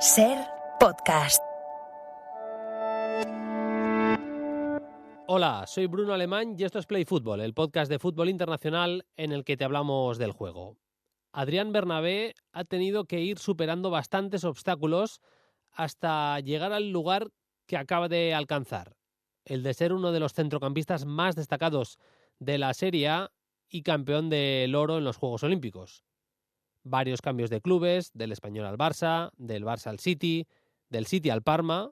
Ser podcast. Hola, soy Bruno Alemán y esto es Play Fútbol, el podcast de fútbol internacional en el que te hablamos del juego. Adrián Bernabé ha tenido que ir superando bastantes obstáculos hasta llegar al lugar que acaba de alcanzar, el de ser uno de los centrocampistas más destacados de la Serie A y campeón del oro en los Juegos Olímpicos. Varios cambios de clubes, del Español al Barça, del Barça al City, del City al Parma,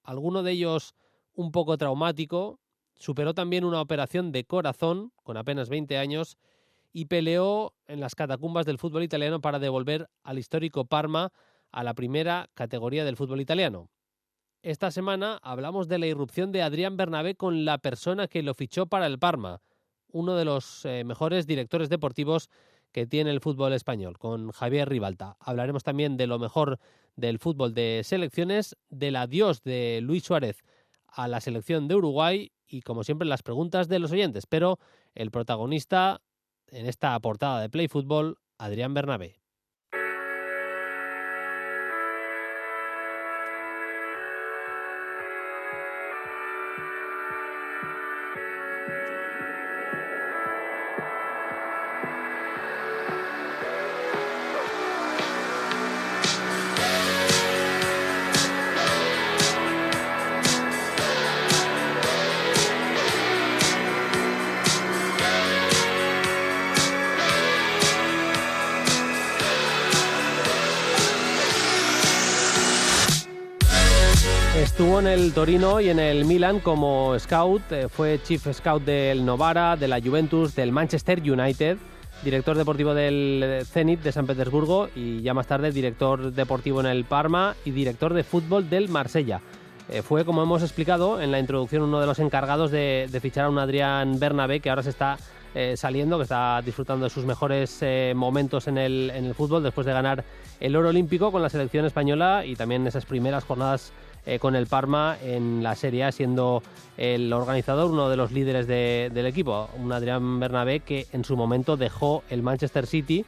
alguno de ellos un poco traumático. Superó también una operación de corazón con apenas 20 años y peleó en las catacumbas del fútbol italiano para devolver al histórico Parma a la primera categoría del fútbol italiano. Esta semana hablamos de la irrupción de Adrián Bernabé con la persona que lo fichó para el Parma, uno de los mejores directores deportivos que tiene el fútbol español, con Javier Ribalta. Hablaremos también de lo mejor del fútbol de selecciones, del adiós de Luis Suárez a la selección de Uruguay y, como siempre, las preguntas de los oyentes. Pero el protagonista en esta portada de Play Fútbol, Adrián Bernabé. Estuvo en el Torino y en el Milan como scout, fue chief scout del Novara, de la Juventus, del Manchester United, director deportivo del Zenit de San Petersburgo y ya más tarde director deportivo en el Parma y director de fútbol del Marsella. Fue, como hemos explicado en la introducción, uno de los encargados de fichar a un Adrián Bernabé que ahora se está saliendo, que está disfrutando de sus mejores momentos en el fútbol después de ganar el oro olímpico con la selección española y también esas primeras jornadas con el Parma en la Serie A, siendo el organizador uno de los líderes del equipo. Un Adrián Bernabé que en su momento dejó el Manchester City,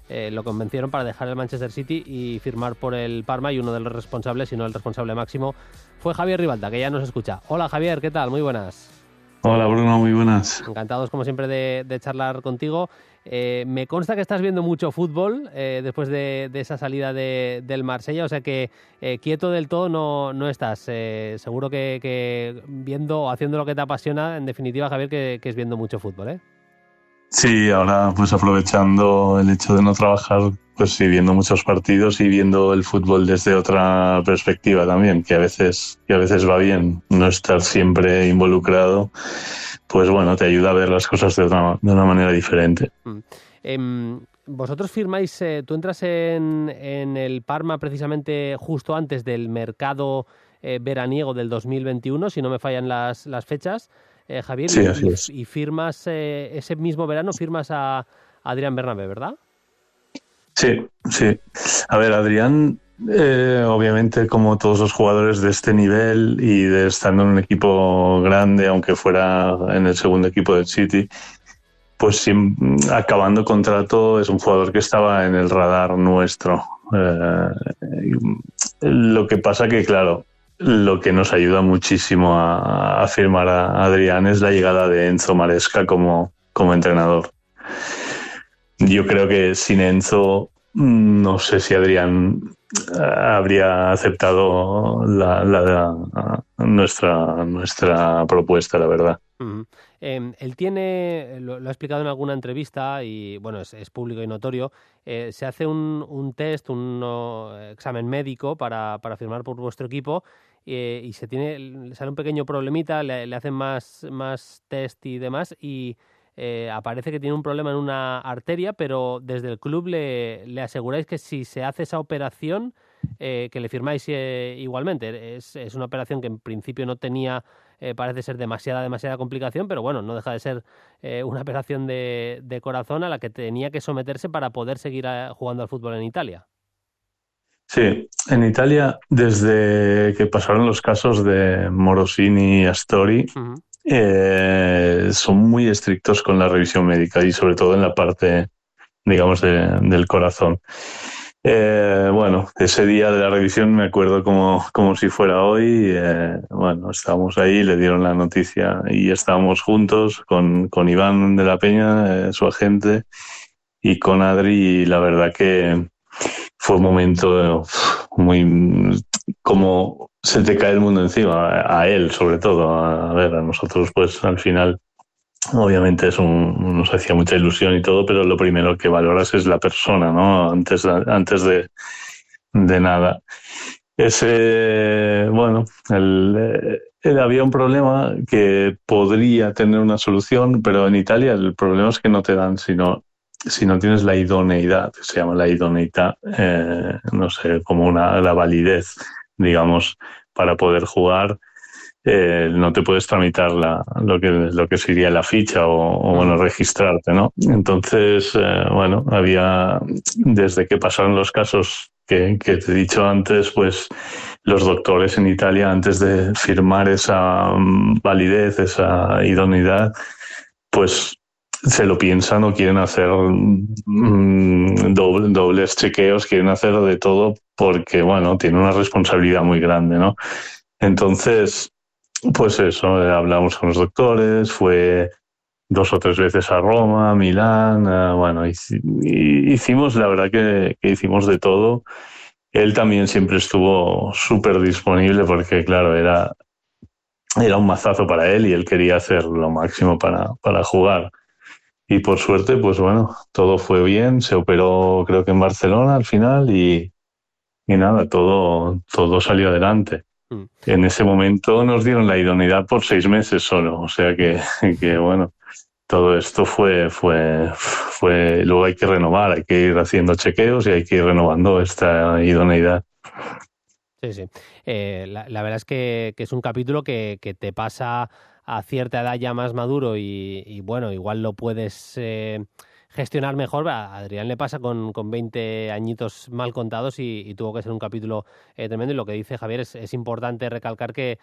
lo convencieron para dejar el Manchester City y firmar por el Parma, y uno de los responsables, si no el responsable máximo, fue Javier Ribalta, que ya nos escucha. Hola Javier, ¿qué tal? Muy buenas. Hola Bruno, muy buenas. Encantados como siempre de charlar contigo. Me consta que estás viendo mucho fútbol después de esa salida del Marsella, o sea que quieto del todo no estás. Seguro que viendo o haciendo lo que te apasiona, en definitiva, Javier, que es viendo mucho fútbol, ¿eh? Sí, ahora pues aprovechando el hecho de no trabajar, pues sí, viendo muchos partidos y viendo el fútbol desde otra perspectiva también, que a veces va bien no estar siempre involucrado, pues bueno, te ayuda a ver las cosas de una manera diferente. Vosotros firmáis, tú entras en el Parma precisamente justo antes del mercado veraniego del 2021, si no me fallan las fechas, Javier, sí, así es. Y firmas ese mismo verano, firmas a Adrián Bernabé, ¿verdad? Sí. A ver, Adrián, obviamente como todos los jugadores de este nivel y de estando en un equipo grande, aunque fuera en el segundo equipo del City, pues acabando contrato es un jugador que estaba en el radar nuestro. Lo que pasa que, claro, lo que nos ayuda muchísimo a firmar a Adrián es la llegada de Enzo Maresca como entrenador. Yo creo que sin Enzo no sé si Adrián habría aceptado nuestra propuesta, la verdad. Uh-huh. Él tiene, lo ha explicado en alguna entrevista y bueno, es público y notorio, se hace un test, un examen médico para firmar por vuestro equipo y le sale un pequeño problemita, le hacen más test y demás y aparece que tiene un problema en una arteria, pero desde el club le aseguráis que si se hace esa operación que le firmáis igualmente. Es una operación que en principio no tenía, parece ser demasiada complicación, pero bueno, no deja de ser una operación de corazón a la que tenía que someterse para poder seguir jugando al fútbol en Italia. Sí, en Italia, desde que pasaron los casos de Morosini y Astori, son muy estrictos con la revisión médica y sobre todo en la parte, digamos, del corazón. Bueno, ese día de la revisión me acuerdo como si fuera hoy. Bueno, estábamos ahí, le dieron la noticia y estábamos juntos con Iván de la Peña, su agente, y con Adri. Y la verdad que fue un momento muy como se te cae el mundo encima, a él sobre todo. A ver, a nosotros pues al final obviamente nos hacía mucha ilusión y todo, pero lo primero que valoras es la persona, ¿no? Antes de nada. Bueno, había un problema que podría tener una solución, pero en Italia el problema es que no te dan, si no tienes la idoneidad, se llama la idoneidad, no sé, como la validez, digamos, para poder jugar. No te puedes tramitar lo que sería la ficha o bueno, registrarte, ¿no? Entonces, bueno, desde que pasaron los casos que te he dicho antes, pues los doctores en Italia, antes de firmar esa validez, esa idoneidad, pues se lo piensan o quieren hacer dobles chequeos, quieren hacer de todo porque, bueno, tiene una responsabilidad muy grande, ¿no? Entonces, pues eso, hablamos con los doctores, fue 2 o 3 veces a Roma, Milán, bueno, hicimos, la verdad que hicimos de todo. Él también siempre estuvo súper disponible porque, claro, era un mazazo para él y él quería hacer lo máximo para jugar. Y por suerte, pues bueno, todo fue bien, se operó creo que en Barcelona al final y nada, todo salió adelante. En ese momento nos dieron la idoneidad por 6 meses solo, o sea que bueno, todo esto luego hay que renovar, hay que ir haciendo chequeos y hay que ir renovando esta idoneidad. Sí, sí. La verdad es que es un capítulo que te pasa a cierta edad ya más maduro y bueno, igual lo puedes gestionar mejor. A Adrián le pasa con 20 añitos mal contados y tuvo que ser un capítulo tremendo. Y lo que dice Javier es importante recalcar que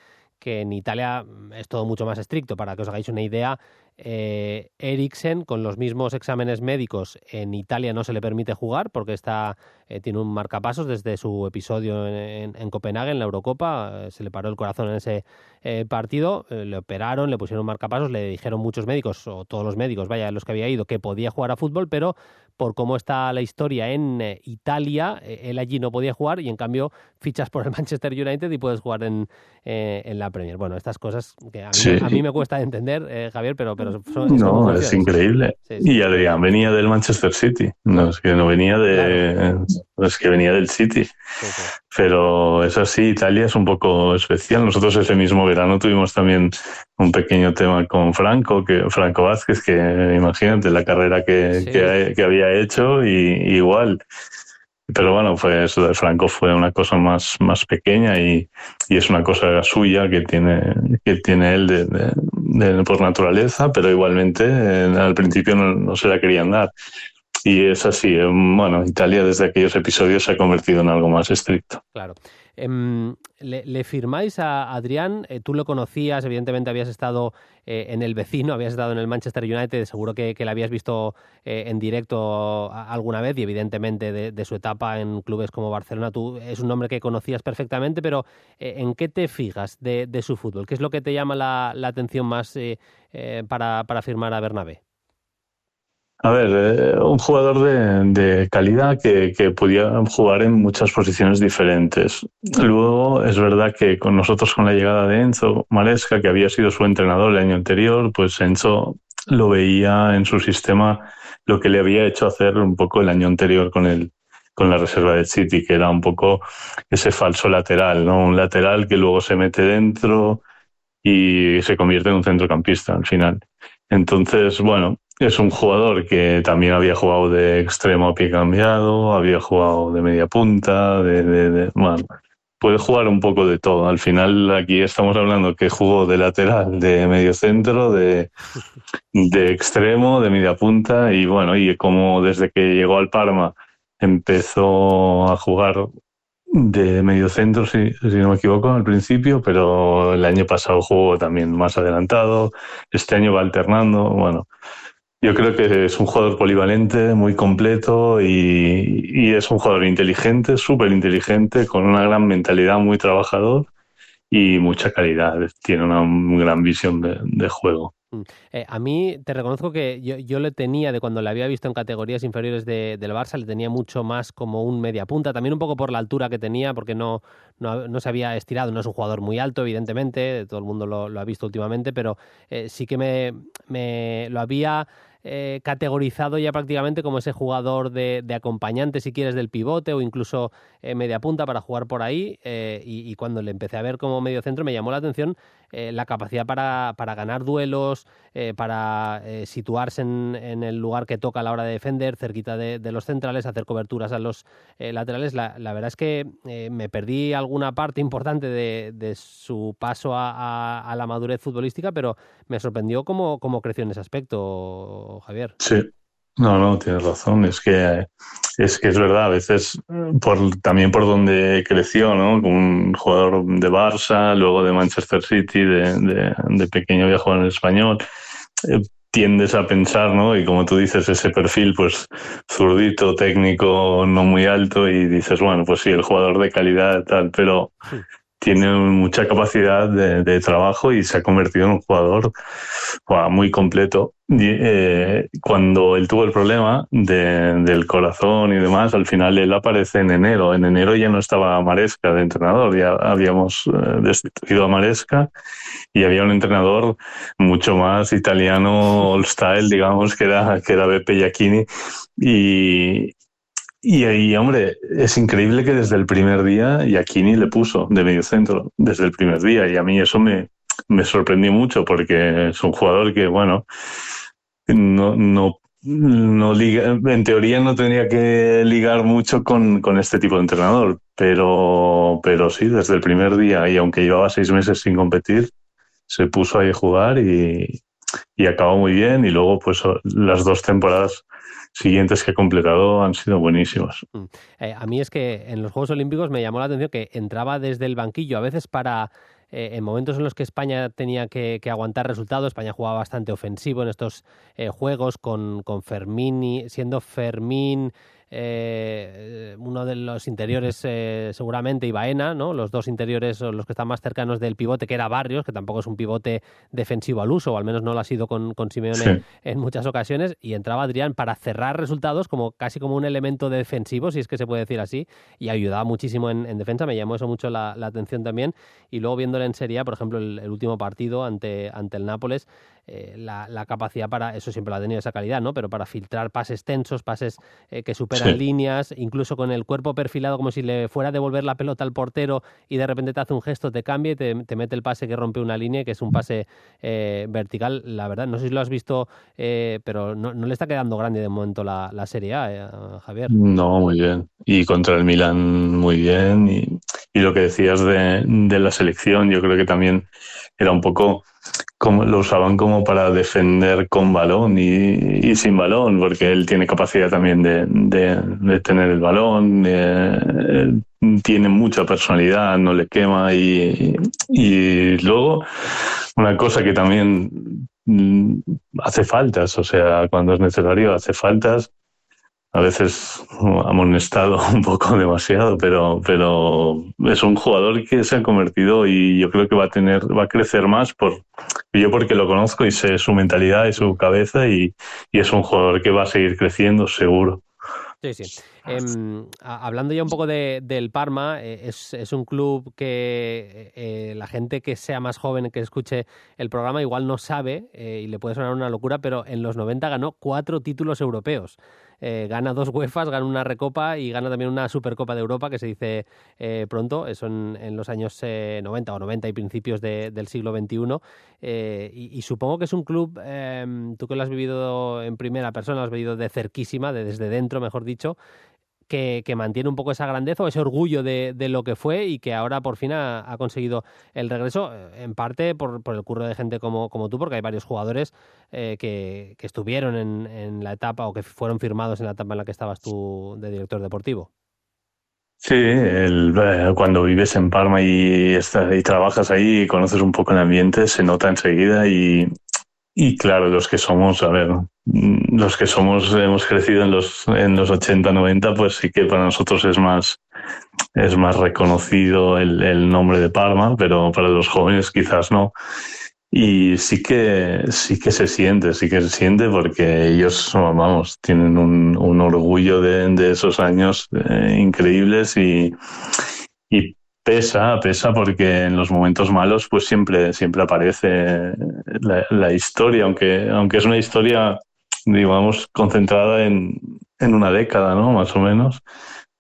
en Italia es todo mucho más estricto. Para que os hagáis una idea, Eriksen, con los mismos exámenes médicos, en Italia no se le permite jugar porque tiene un marcapasos desde su episodio en Copenhague, en la Eurocopa. Se le paró el corazón en ese partido, le operaron, le pusieron marcapasos, le dijeron muchos médicos, o todos los médicos, vaya, los que había ido, que podía jugar a fútbol, pero por cómo está la historia en Italia, él allí no podía jugar y en cambio fichas por el Manchester United y puedes jugar en la Premier. Bueno, estas cosas que a mí me cuesta entender, Javier, pero no, es increíble. Sí, sí. Y Adrián venía del Manchester City, no es que no venía claro. Es que venía del City. Sí, sí. Pero es así, Italia es un poco especial. Nosotros ese mismo verano tuvimos también un pequeño tema con Franco Vázquez, que imagínate la carrera que había hecho y igual. Pero bueno, eso de Franco fue una cosa más pequeña y es una cosa suya que tiene él por naturaleza, pero igualmente al principio no se la querían dar. Y es así, bueno, Italia desde aquellos episodios se ha convertido en algo más estricto. Claro. ¿Le firmáis a Adrián? Tú lo conocías, evidentemente habías estado en el vecino, habías estado en el Manchester United, seguro que le habías visto en directo alguna vez y evidentemente de su etapa en clubes como Barcelona. Tú es un nombre que conocías perfectamente, pero ¿en qué te fijas de su fútbol? ¿Qué es lo que te llama la atención más para firmar a Bernabé? A ver, un jugador de calidad que podía jugar en muchas posiciones diferentes. Luego, es verdad que con la llegada de Enzo Maresca, que había sido su entrenador el año anterior, pues Enzo lo veía en su sistema lo que le había hecho hacer un poco el año anterior con la reserva del City, que era un poco ese falso lateral, ¿no? Un lateral que luego se mete dentro y se convierte en un centrocampista al final. Entonces, bueno, es un jugador que también había jugado de extremo a pie cambiado, había jugado de media punta, bueno, puede jugar un poco de todo. Al final aquí estamos hablando que jugó de lateral, de medio centro, de extremo, de media punta y bueno, y como desde que llegó al Parma empezó a jugar de medio centro, si no me equivoco, al principio, pero el año pasado jugó también más adelantado, este año va alternando, bueno, Yo creo que es un jugador polivalente, muy completo y es un jugador inteligente, súper inteligente, con una gran mentalidad, muy trabajador y mucha calidad. Tiene una gran visión de juego. A mí te reconozco que yo le tenía, de cuando le había visto en categorías inferiores del Barça, le tenía mucho más como un mediapunta, también un poco por la altura que tenía, porque no se había estirado, no es un jugador muy alto, evidentemente, todo el mundo lo ha visto últimamente, pero sí que me lo había categorizado ya prácticamente como ese jugador de acompañante, si quieres, del pivote o incluso media punta para jugar por ahí. Y cuando le empecé a ver como medio centro me llamó la atención la capacidad para ganar duelos, para situarse en el lugar que toca a la hora de defender, cerquita de los centrales, hacer coberturas a los laterales. La verdad es que me perdí alguna parte importante de su paso a la madurez futbolística, pero me sorprendió cómo creció en ese aspecto, Javier. Sí, no, tienes razón. Es verdad, a veces también por donde creció, ¿no? Como un jugador de Barça, luego de Manchester City, de pequeño había jugado en el Español. Tiendes a pensar, ¿no? Y como tú dices, ese perfil, pues zurdito, técnico, no muy alto, y dices, bueno, pues sí, el jugador de calidad, tal, pero tiene mucha capacidad de trabajo y se ha convertido en un jugador muy completo. Cuando él tuvo el problema del corazón y demás, al final él aparece en enero. En enero ya no estaba Maresca de entrenador, ya habíamos destituido a Maresca y había un entrenador mucho más italiano, old style, digamos, que era Beppe Iacchini. Y ahí, hombre, es increíble que desde el primer día Iacchini le puso de mediocentro, desde el primer día, y a mí eso me sorprendió mucho porque es un jugador que, bueno, no liga, en teoría no tendría que ligar mucho con este tipo de entrenador, pero sí, desde el primer día, y aunque llevaba 6 meses sin competir, se puso ahí a jugar y acabó muy bien, y luego pues las 2 temporadas siguientes que ha completado han sido buenísimas. A mí es que en los Juegos Olímpicos me llamó la atención que entraba desde el banquillo, a veces en momentos en los que España tenía que aguantar resultados. España jugaba bastante ofensivo en estos Juegos con Fermín, siendo Fermín uno de los interiores seguramente y Baena, ¿no? Los dos interiores son los que están más cercanos del pivote, que era Barrios, que tampoco es un pivote defensivo al uso, o al menos no lo ha sido con Simeone Sí. en muchas ocasiones, y entraba Adrián para cerrar resultados casi como un elemento defensivo, si es que se puede decir así, y ayudaba muchísimo en defensa. Me llamó eso mucho la atención también, y luego viéndole en Serie A, por ejemplo, el último partido ante el Nápoles, la capacidad para, eso siempre lo ha tenido esa calidad, ¿no? Pero para filtrar pases tensos, pases que superan líneas, incluso con el cuerpo perfilado como si le fuera a devolver la pelota al portero y de repente te hace un gesto, te cambia y te mete el pase que rompe una línea, que es un pase vertical. La verdad, no sé si lo has visto, pero no le está quedando grande de momento la Serie A, Javier. No, muy bien. Y contra el Milan muy bien. Y lo que decías de la selección, yo creo que también era un poco como lo usaban como para defender con balón y sin balón, porque él tiene capacidad también de tener el balón, tiene mucha personalidad, no le quema y luego una cosa que también hace faltas, o sea, cuando es necesario hace faltas. A veces amonestado un poco demasiado, pero es un jugador que se ha convertido y yo creo que va a crecer más porque lo conozco y sé su mentalidad y su cabeza y es un jugador que va a seguir creciendo seguro. Sí. Hablando ya un poco del Parma, es un club que la gente que sea más joven que escuche el programa igual no sabe, y le puede sonar una locura, pero en los 90 ganó 4 títulos europeos. Gana 2 UEFAs, gana una Recopa y gana también una Supercopa de Europa, que se dice pronto. Eso en los años 90 o 90 y principios del siglo XXI. Y supongo que es un club, tú que lo has vivido en primera persona, lo has vivido de cerquísima, desde dentro, mejor dicho, que mantiene un poco esa grandeza o ese orgullo de lo que fue y que ahora por fin ha conseguido el regreso, en parte por el curro de gente como tú, porque hay varios jugadores que estuvieron en la etapa o que fueron firmados en la etapa en la que estabas tú de director deportivo. Sí, cuando vives en Parma y trabajas ahí y conoces un poco el ambiente, se nota enseguida y claro, los que somos, a ver, los que hemos crecido en los 80, 90, pues sí que para nosotros es más reconocido el nombre de Parma, pero para los jóvenes quizás no. Y sí que se siente porque ellos, vamos, tienen un orgullo de esos años increíbles y pesa porque en los momentos malos pues siempre aparece la historia, aunque es una historia, digamos, concentrada en una década, ¿no? Más o menos.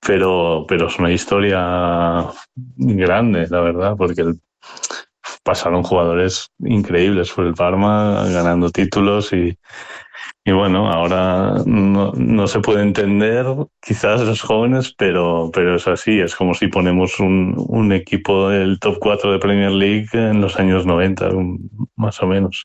Pero es una historia grande, la verdad, porque pasaron jugadores increíbles por el Parma, ganando títulos y bueno, ahora no se puede entender quizás los jóvenes, pero es así, es como si ponemos un equipo del top 4 de Premier League en los años 90, más o menos.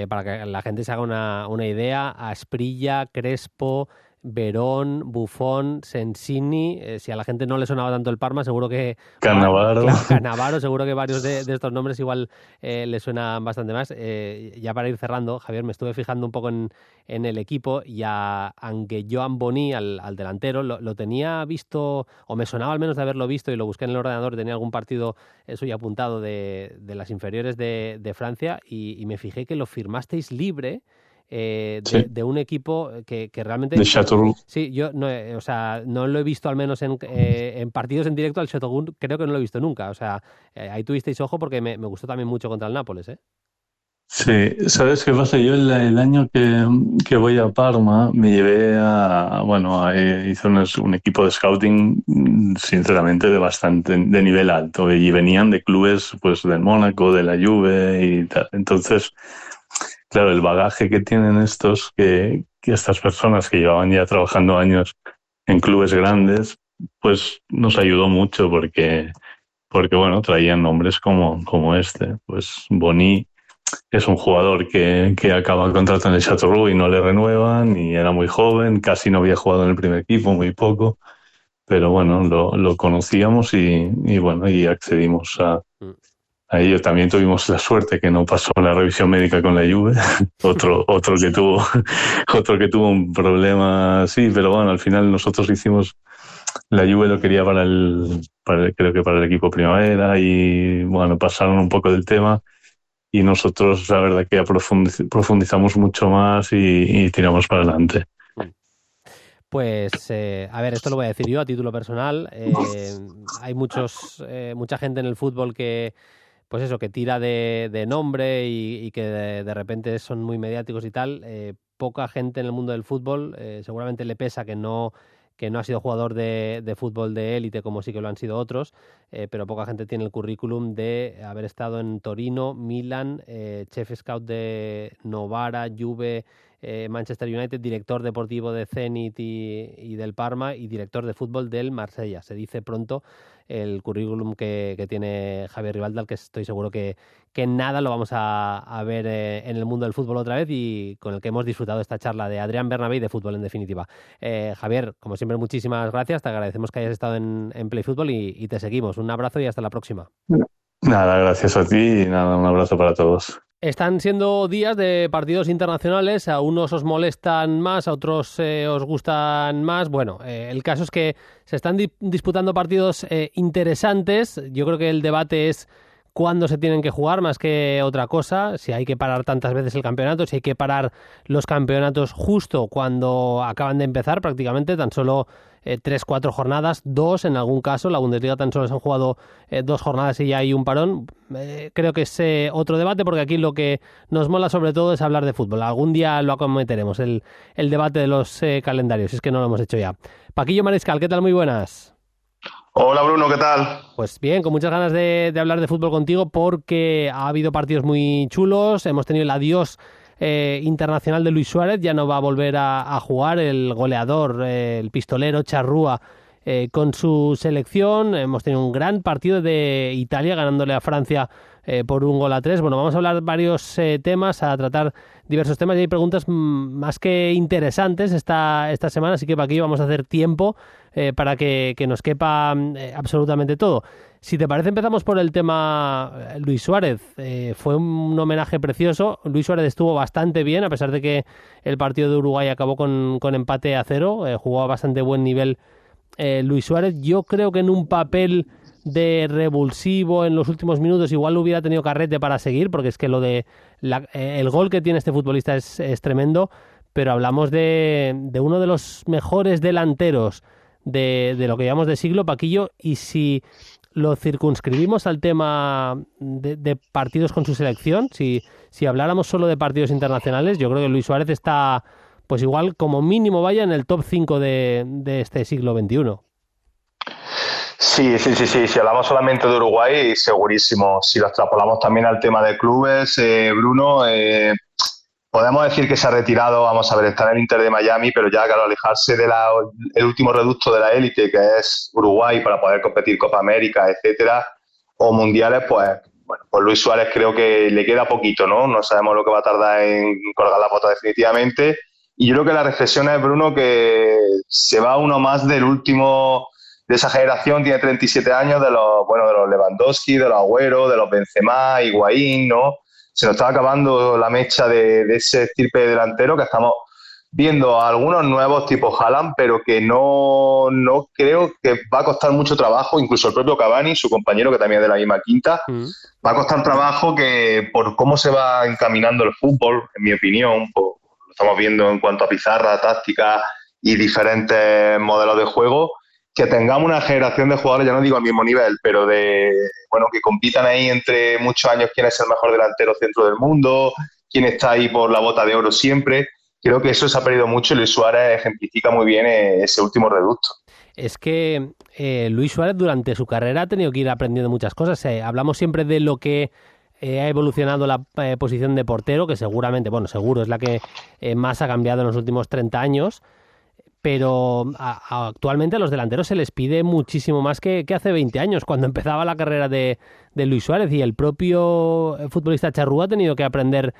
Para que la gente se haga una idea, Asprilla, Crespo, Verón, Buffon, Sensini, si a la gente no le sonaba tanto el Parma, seguro que... Cannavaro. Claro, Cannavaro, seguro que varios de estos nombres igual le suenan bastante más. Ya para ir cerrando, Javier, me estuve fijando un poco en el equipo y aunque Joan Boni, al delantero, lo tenía visto, o me sonaba al menos de haberlo visto, y lo busqué en el ordenador, tenía algún partido suyo apuntado de las inferiores de Francia, y me fijé que lo firmasteis libre. Sí. De un equipo que realmente... De Châteauroux. Sí, yo no lo he visto al menos en partidos en directo al Châteauroux, creo que no lo he visto nunca. O sea, ahí tuvisteis ojo porque me gustó también mucho contra el Nápoles, ¿eh? Sí, ¿sabes qué pasa? Yo el año que voy a Parma me llevé hice un equipo de scouting, sinceramente, de nivel alto, y venían de clubes pues del Mónaco, de la Juve y tal. Entonces, claro, el bagaje que tienen que estas personas que llevaban ya trabajando años en clubes grandes, pues nos ayudó mucho porque bueno, traían nombres como este. Pues Boni es un jugador que acaba el contrato en el Châteauroux y no le renuevan, y era muy joven, casi no había jugado en el primer equipo, muy poco, pero bueno, lo conocíamos y accedimos a ello. También tuvimos la suerte que no pasó la revisión médica con la Juve, otro que tuvo un problema así, pero bueno, al final nosotros la Juve lo quería creo que para el equipo primavera, y bueno, pasaron un poco del tema. Y nosotros, la verdad, que profundizamos mucho más y tiramos para adelante. Pues, a ver, esto lo voy a decir yo a título personal. Hay mucha gente en el fútbol que, pues eso, que tira de nombre y que de repente son muy mediáticos y tal. Poca gente en el mundo del fútbol, seguramente le pesa que no ha sido jugador de fútbol de élite como sí que lo han sido otros, pero poca gente tiene el currículum de haber estado en Torino, Milan, chef scout de Novara, Juve, Manchester United, director deportivo de Zenit y del Parma, y director de fútbol del Marsella. Se dice pronto el currículum que tiene Javier Ribalta, al que estoy seguro que nada lo vamos a ver en el mundo del fútbol otra vez, y con el que hemos disfrutado esta charla de Adrián Bernabé y de fútbol en definitiva. Javier, como siempre, muchísimas gracias, te agradecemos que hayas estado en Play Fútbol y te seguimos. Un abrazo y hasta la próxima. Nada, gracias a ti y nada, un abrazo para todos. Están siendo días de partidos internacionales, a unos os molestan más, a otros os gustan más. Bueno, el caso es que se están disputando partidos interesantes. Yo creo que el debate es cuándo se tienen que jugar más que otra cosa, si hay que parar tantas veces el campeonato, si hay que parar los campeonatos justo cuando acaban de empezar, prácticamente tan solo 3-4 jornadas, 2 en algún caso. La Bundesliga tan solo se han jugado 2 jornadas y ya hay un parón. Creo que es otro debate, porque aquí lo que nos mola sobre todo es hablar de fútbol. Algún día lo acometeremos, el debate de los calendarios, si es que no lo hemos hecho ya. Paquillo Mariscal, ¿qué tal? Muy buenas. Hola Bruno, ¿qué tal? Pues bien, con muchas ganas de hablar de fútbol contigo, porque ha habido partidos muy chulos. Hemos tenido el adiós internacional de Luis Suárez, ya no va a volver a jugar. El goleador, el pistolero Charrúa, con su selección. Hemos tenido un gran partido de Italia ganándole a Francia por 1-3. Bueno, vamos a hablar varios temas, a tratar diversos temas, y hay preguntas más que interesantes esta semana, así que para aquí vamos a hacer tiempo para que nos quepa absolutamente todo. Si te parece, empezamos por el tema Luis Suárez. Fue un homenaje precioso. Luis Suárez estuvo bastante bien, a pesar de que el partido de Uruguay acabó con empate a 0. Jugó a bastante buen nivel Luis Suárez. Yo creo que en un papel de revulsivo en los últimos minutos igual hubiera tenido carrete para seguir, porque es que lo de el gol que tiene este futbolista es tremendo, pero hablamos de uno de los mejores delanteros de lo que llamamos de siglo, Paquillo, y si lo circunscribimos al tema de partidos con su selección, si habláramos solo de partidos internacionales, yo creo que Luis Suárez está, pues igual como mínimo vaya en el top 5 de este siglo XXI. Sí. Si hablamos solamente de Uruguay, segurísimo. Si lo extrapolamos también al tema de clubes, Bruno, podemos decir que se ha retirado, vamos a ver, está en el Inter de Miami, pero ya, claro, alejarse el último reducto de la élite, que es Uruguay, para poder competir Copa América, etcétera, o mundiales, pues, bueno, pues Luis Suárez creo que le queda poquito, ¿no? No sabemos lo que va a tardar en colgar la foto definitivamente. Y yo creo que la reflexión es, Bruno, que se va uno más del último de esa generación, tiene 37 años, de los Lewandowski, de los Agüero, de los Benzema, Higuaín, ¿no? Se nos está acabando la mecha de ese estirpe delantero, que estamos viendo a algunos nuevos tipo Haaland, pero que no creo que va a costar mucho trabajo, incluso el propio Cavani, su compañero, que también es de la misma quinta, va a costar trabajo que por cómo se va encaminando el fútbol, en mi opinión, lo estamos viendo en cuanto a pizarra, táctica y diferentes modelos de juego, que tengamos una generación de jugadores, ya no digo al mismo nivel, pero que compitan ahí entre muchos años quién es el mejor delantero centro del mundo, quién está ahí por la bota de oro siempre. Creo que eso se ha perdido mucho y Luis Suárez ejemplifica muy bien ese último reducto. Es que Luis Suárez durante su carrera ha tenido que ir aprendiendo muchas cosas. Hablamos siempre de lo que ha evolucionado la posición de portero, que seguramente, seguro es la que más ha cambiado en los últimos 30 años, pero actualmente a los delanteros se les pide muchísimo más que hace 20 años, cuando empezaba la carrera de Luis Suárez, y el propio futbolista charrúa ha tenido que aprender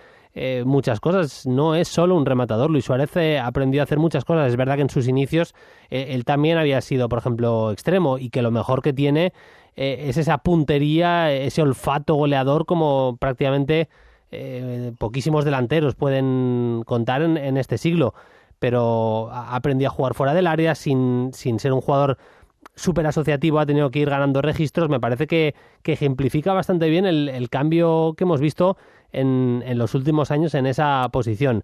muchas cosas. No es solo un rematador. Luis Suárez aprendió a hacer muchas cosas. Es verdad que en sus inicios él también había sido, por ejemplo, extremo, y que lo mejor que tiene es esa puntería, ese olfato goleador, como prácticamente poquísimos delanteros pueden contar en este siglo. Pero ha aprendido a jugar fuera del área sin ser un jugador súper asociativo, ha tenido que ir ganando registros. Me parece que ejemplifica bastante bien el cambio que hemos visto en los últimos años en esa posición.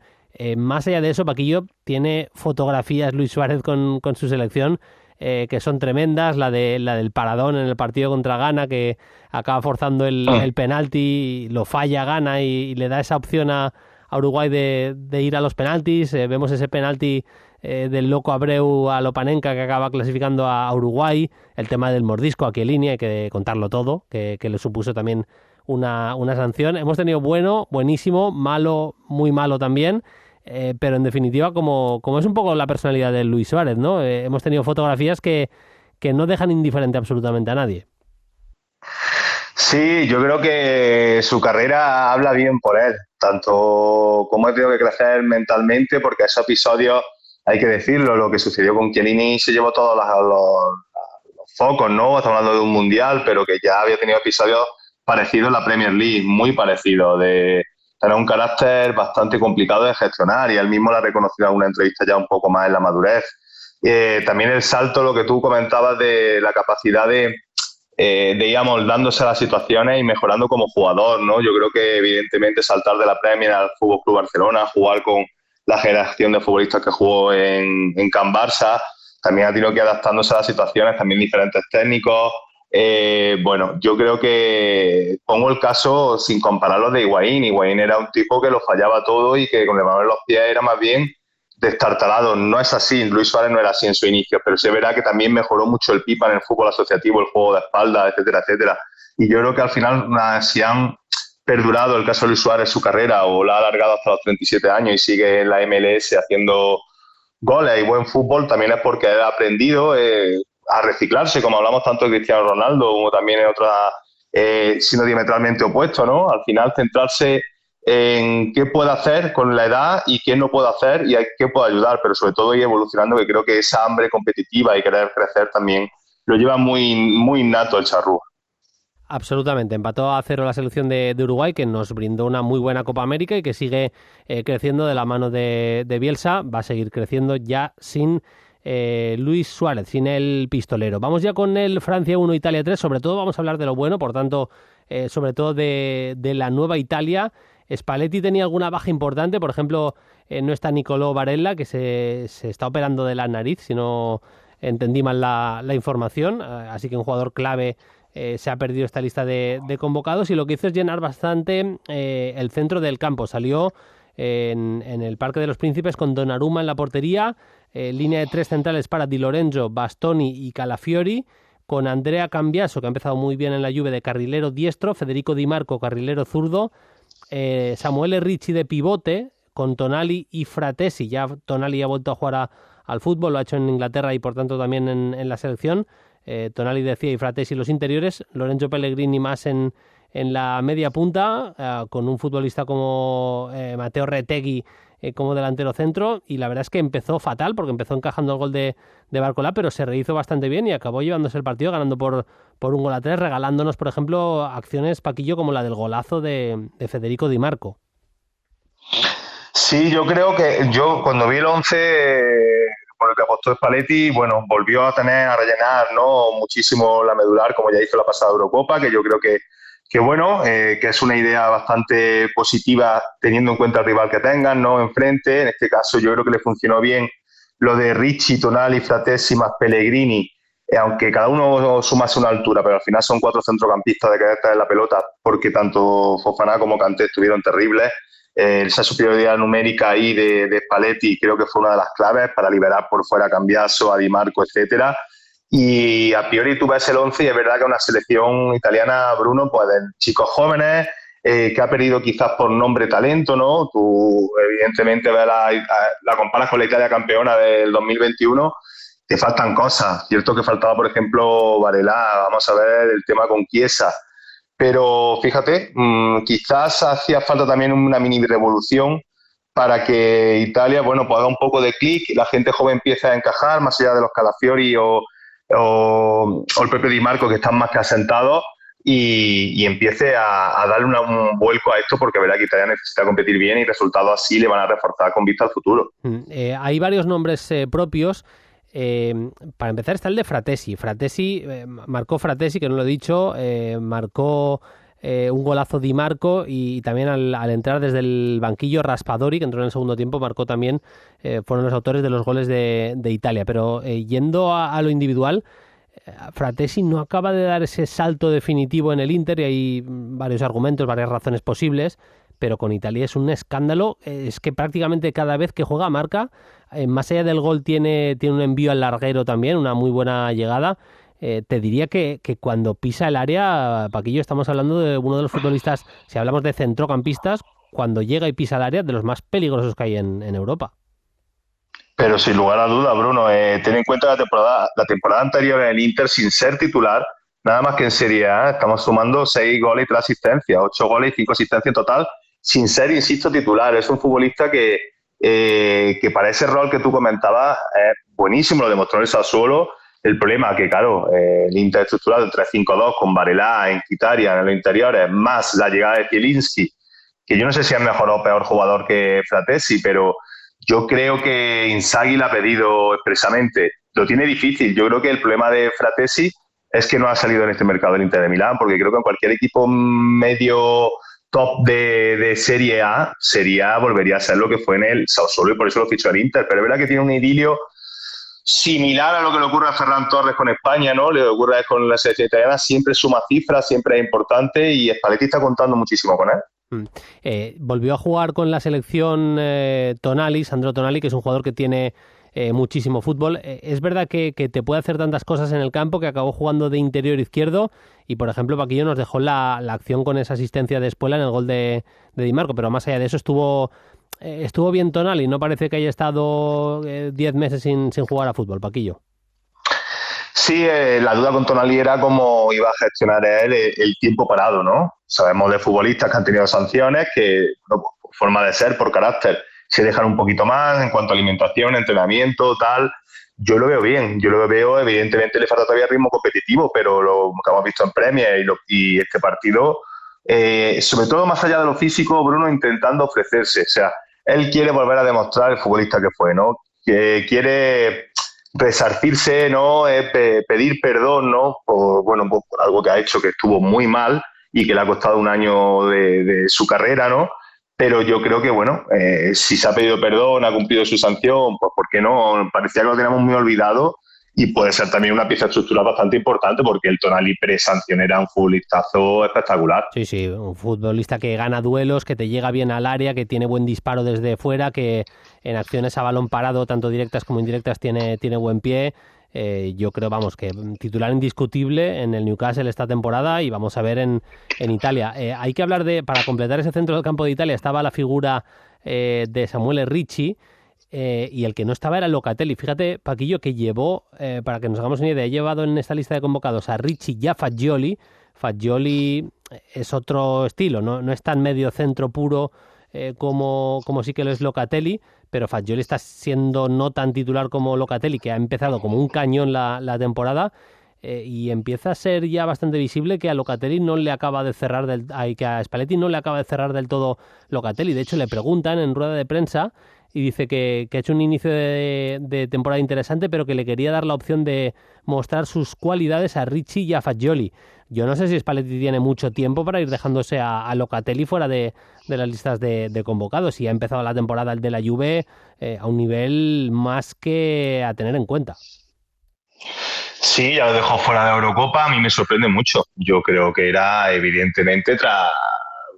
Más allá de eso, Paquillo, tiene fotografías Luis Suárez con su selección que son tremendas. La del paradón en el partido contra Ghana, que acaba forzando el penalti, lo falla Ghana y le da esa opción a Uruguay de ir a los penaltis. Vemos ese penalti del loco Abreu a Lopanenka, que acaba clasificando a Uruguay. El tema del mordisco a Chiellini, hay que contarlo todo, que le supuso también una sanción. Hemos tenido bueno, buenísimo, malo, muy malo también, pero en definitiva, como es un poco la personalidad de Luis Suárez, ¿no? Hemos tenido fotografías que no dejan indiferente absolutamente a nadie. Sí, yo creo que su carrera habla bien por él, tanto como ha tenido que crecer mentalmente, porque esos episodios, hay que decirlo, lo que sucedió con Chiellini se llevó todos los focos, ¿no? Estamos hablando de un mundial, pero que ya había tenido episodios parecidos en la Premier League, muy parecidos, de tener un carácter bastante complicado de gestionar, y él mismo lo ha reconocido en una entrevista ya un poco más en la madurez. También el salto, lo que tú comentabas de la capacidad de ir amoldándose a las situaciones y mejorando como jugador, ¿no? Yo creo que evidentemente saltar de la Premier al Fútbol Club Barcelona, jugar con la generación de futbolistas que jugó en Can Barça, también ha tenido que ir adaptándose a las situaciones, también diferentes técnicos. Yo creo que pongo el caso sin compararlo de Higuaín. Higuaín era un tipo que lo fallaba todo y que con el balón en los pies era más bien destartalado. No es así, Luis Suárez no era así en su inicio, pero se verá que también mejoró mucho el pipa en el fútbol asociativo, el juego de espalda, etcétera, etcétera. Y yo creo que al final, si han perdurado el caso de Luis Suárez su carrera, o la ha alargado hasta los 37 años y sigue en la MLS haciendo goles y buen fútbol, también es porque él ha aprendido, a reciclarse, como hablamos tanto de Cristiano Ronaldo, como también en otra, siendo diametralmente opuesto, ¿no? Al final centrarse en qué puede hacer con la edad y qué no puede hacer y a qué puede ayudar, pero sobre todo ir evolucionando, que creo que esa hambre competitiva y querer crecer también lo lleva muy, muy innato el charrúa. Absolutamente, empató a 0 la selección de Uruguay, que nos brindó una muy buena Copa América y que sigue creciendo de la mano de Bielsa. Va a seguir creciendo ya sin Luis Suárez, sin el pistolero. Vamos ya con el Francia 1, Italia 3. Sobre todo vamos a hablar de lo bueno, por tanto, sobre todo de la nueva Italia. Spalletti tenía alguna baja importante, por ejemplo, no está Nicolò Barella, que se está operando de la nariz, si no entendí mal la información, así que un jugador clave se ha perdido esta lista de convocados, y lo que hizo es llenar bastante el centro del campo. Salió en el Parque de los Príncipes con Donnarumma en la portería, línea de 3 centrales para Di Lorenzo, Bastoni y Calafiori, con Andrea Cambiaso, que ha empezado muy bien en la Juve, de carrilero diestro, Federico Di Marco, carrilero zurdo, Samuele Ricci de pivote, con Tonali y Fratesi. Ya Tonali ha vuelto a jugar al fútbol, lo ha hecho en Inglaterra y por tanto también en la selección. Tonali decía y Fratesi los interiores, Lorenzo Pellegrini más en la media punta, con un futbolista como Matteo Retegui como delantero centro, y la verdad es que empezó fatal porque empezó encajando el gol de Barcolá, pero se rehizo bastante bien y acabó llevándose el partido ganando por 1-3, regalándonos, por ejemplo, acciones, Paquillo, como la del golazo de Federico Di Marco. Sí, yo creo que yo cuando vi el 11 por el que apostó Spalletti, bueno, volvió a rellenar, ¿no?, muchísimo la medular, como ya hizo la pasada Eurocopa, que yo creo que bueno, que es una idea bastante positiva teniendo en cuenta el rival que tengan, ¿no?, enfrente. En este caso yo creo que le funcionó bien lo de Ricci, Tonali, Fratesi más Pellegrini, aunque cada uno sumase una altura, pero al final son 4 centrocampistas de querer traer la pelota, porque tanto Fofana como Kanté estuvieron terribles. Esa superioridad numérica ahí de Spalletti creo que fue una de las claves para liberar por fuera a Cambiaso, a Di Marco, etcétera. Y a priori tú ves el 11 y es verdad que una selección italiana, Bruno, pues de chicos jóvenes, que ha perdido quizás por nombre talento, ¿no? Tú evidentemente ves la comparas con la Italia campeona del 2021, te faltan cosas. Cierto que faltaba, por ejemplo, Barella, vamos a ver el tema con Chiesa. Pero fíjate, quizás hacía falta también una mini revolución para que Italia, bueno, pues haga un poco de clic, la gente joven empiece a encajar, más allá de los Calafiori o el Pepe Di Marco, que están más que asentados, y empiece a darle un vuelco a esto, porque verá que Italia necesita competir bien y resultados así le van a reforzar con vista al futuro. Hay varios nombres propios. Para empezar está el de Fratesi. Marcó Fratesi, que no lo he dicho, marcó un golazo Di Marco, y también al entrar desde el banquillo Raspadori, que entró en el segundo tiempo, marcó también, fueron los autores de los goles de Italia. Pero yendo a lo individual, Fratesi no acaba de dar ese salto definitivo en el Inter, y hay varios argumentos, varias razones posibles, pero con Italia es un escándalo. Es que prácticamente cada vez que juega marca. Más allá del gol tiene un envío al larguero también, una muy buena llegada. Te diría que cuando pisa el área, Paquillo, estamos hablando de uno de los futbolistas, si hablamos de centrocampistas, cuando llega y pisa el área, de los más peligrosos que hay en Europa. Pero sin lugar a duda, Bruno, ten en cuenta la temporada anterior en el Inter, sin ser titular, nada más que en Serie A, estamos sumando 6 goles y 3 asistencias, 8 goles y 5 asistencias en total, sin ser, insisto, titular. Es un futbolista que para ese rol que tú comentabas es buenísimo, lo demostró en el Sassuolo. El problema es que, claro, el Inter estructurado en 3-5-2 con Barella en Mkhitaryan en los interiores, más la llegada de Zielinski, que yo no sé si es mejor o peor jugador que Fratesi, pero yo creo que Inzaghi lo ha pedido expresamente. Lo tiene difícil. Yo creo que el problema de Fratesi es que no ha salido en este mercado del Inter de Milán, porque creo que en cualquier equipo medio top de Serie A volvería a ser lo que fue en el Sassuolo, y por eso lo fichó el Inter. Pero es verdad que tiene un idilio similar a lo que le ocurre a Ferran Torres con España, ¿no? Le ocurre con la selección italiana, siempre suma cifras, siempre es importante, y Spalletti está contando muchísimo con él. Volvió a jugar con la selección Sandro Tonali, que es un jugador que tiene muchísimo fútbol. Es verdad que te puede hacer tantas cosas en el campo, que acabó jugando de interior izquierdo, y por ejemplo Paquillo nos dejó la acción con esa asistencia de Espuela en el gol de Di Marco, pero más allá de eso estuvo bien Tonali. No parece que haya estado 10 meses sin jugar a fútbol, Paquillo. Sí, la duda con Tonali era cómo iba a gestionar él el tiempo parado, ¿no? Sabemos de futbolistas que han tenido sanciones que, bueno, por forma de ser, por carácter, se dejan un poquito más en cuanto a alimentación, entrenamiento, tal. Yo lo veo bien, yo lo veo, evidentemente le falta todavía ritmo competitivo, pero lo que hemos visto en Premier y este partido, sobre todo más allá de lo físico, Bruno intentando ofrecerse, o sea, él quiere volver a demostrar el futbolista que fue, ¿no? Que quiere resarcirse, ¿no? Pedir perdón, ¿no? Por algo que ha hecho que estuvo muy mal y que le ha costado un año de su carrera, ¿no? Pero yo creo que, si se ha pedido perdón, ha cumplido su sanción, pues ¿por qué no? Parecía que lo teníamos muy olvidado y puede ser también una pieza estructural bastante importante porque el Tonali pre-sanción era un futbolistazo espectacular. Sí, un futbolista que gana duelos, que te llega bien al área, que tiene buen disparo desde fuera, que en acciones a balón parado, tanto directas como indirectas, tiene buen pie. Yo creo, que titular indiscutible en el Newcastle esta temporada y vamos a ver en Italia. Hay que hablar para completar ese centro del campo de Italia estaba la figura de Samuele Ricci y el que no estaba era Locatelli. Fíjate, Paquillo, que llevó, para que nos hagamos una idea, he llevado en esta lista de convocados a Ricci y a Fagioli. Fagioli es otro estilo, no es tan medio centro puro como sí que lo es Locatelli, pero Fagioli está siendo no tan titular como Locatelli, que ha empezado como un cañón la temporada y empieza a ser ya bastante visible que a Locatelli no le acaba de cerrar que a Spalletti no le acaba de cerrar del todo Locatelli. De hecho, le preguntan en rueda de prensa y dice que ha hecho un inicio de temporada interesante, pero que le quería dar la opción de mostrar sus cualidades a Ricci y a Fagioli. Yo no sé si Spalletti tiene mucho tiempo para ir dejándose a Locatelli fuera de las listas de convocados y ha empezado la temporada el de la Juve a un nivel más que a tener en cuenta. Sí, ya lo dejó fuera de Eurocopa, a mí me sorprende mucho. Yo creo que era evidentemente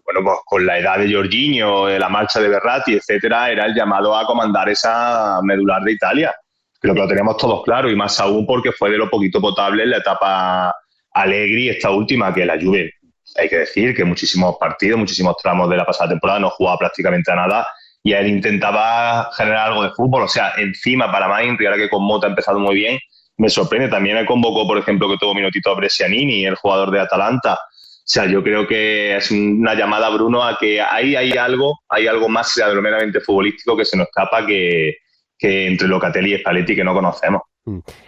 pues con la edad de Jorginho, la marcha de Verratti, etcétera, era el llamado a comandar esa medular de Italia. Creo que lo teníamos todos claro y más aún porque fue de lo poquito potable en la etapa Allegri, esta última, que la Juve, hay que decir que muchísimos partidos, muchísimos tramos de la pasada temporada no jugaba prácticamente a nada y él intentaba generar algo de fútbol. O sea, encima para Mainz, y ahora que con Mota ha empezado muy bien, me sorprende. También me convocó, por ejemplo, que tuvo minutito a Brescianini, el jugador de Atalanta. O sea, yo creo que es una llamada, Bruno, a que ahí hay algo más allá de lo meramente futbolístico que se nos escapa que entre Locatelli y Spalletti que no conocemos.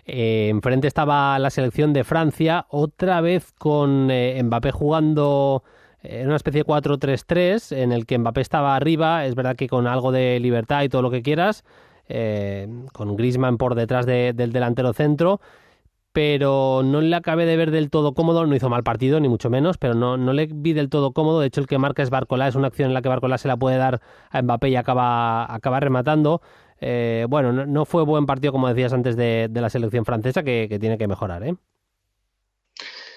Enfrente estaba la selección de Francia, otra vez con Mbappé jugando en una especie de 4-3-3 en el que Mbappé estaba arriba, es verdad que con algo de libertad y todo lo que quieras, con Griezmann por detrás del delantero centro, pero no le acabé de ver del todo cómodo. No hizo mal partido, ni mucho menos, pero no le vi del todo cómodo. De hecho, el que marca es Barcola, es una acción en la que Barcola se la puede dar a Mbappé y acaba rematando. No fue buen partido, como decías antes, de la selección francesa, que tiene que mejorar, ¿eh?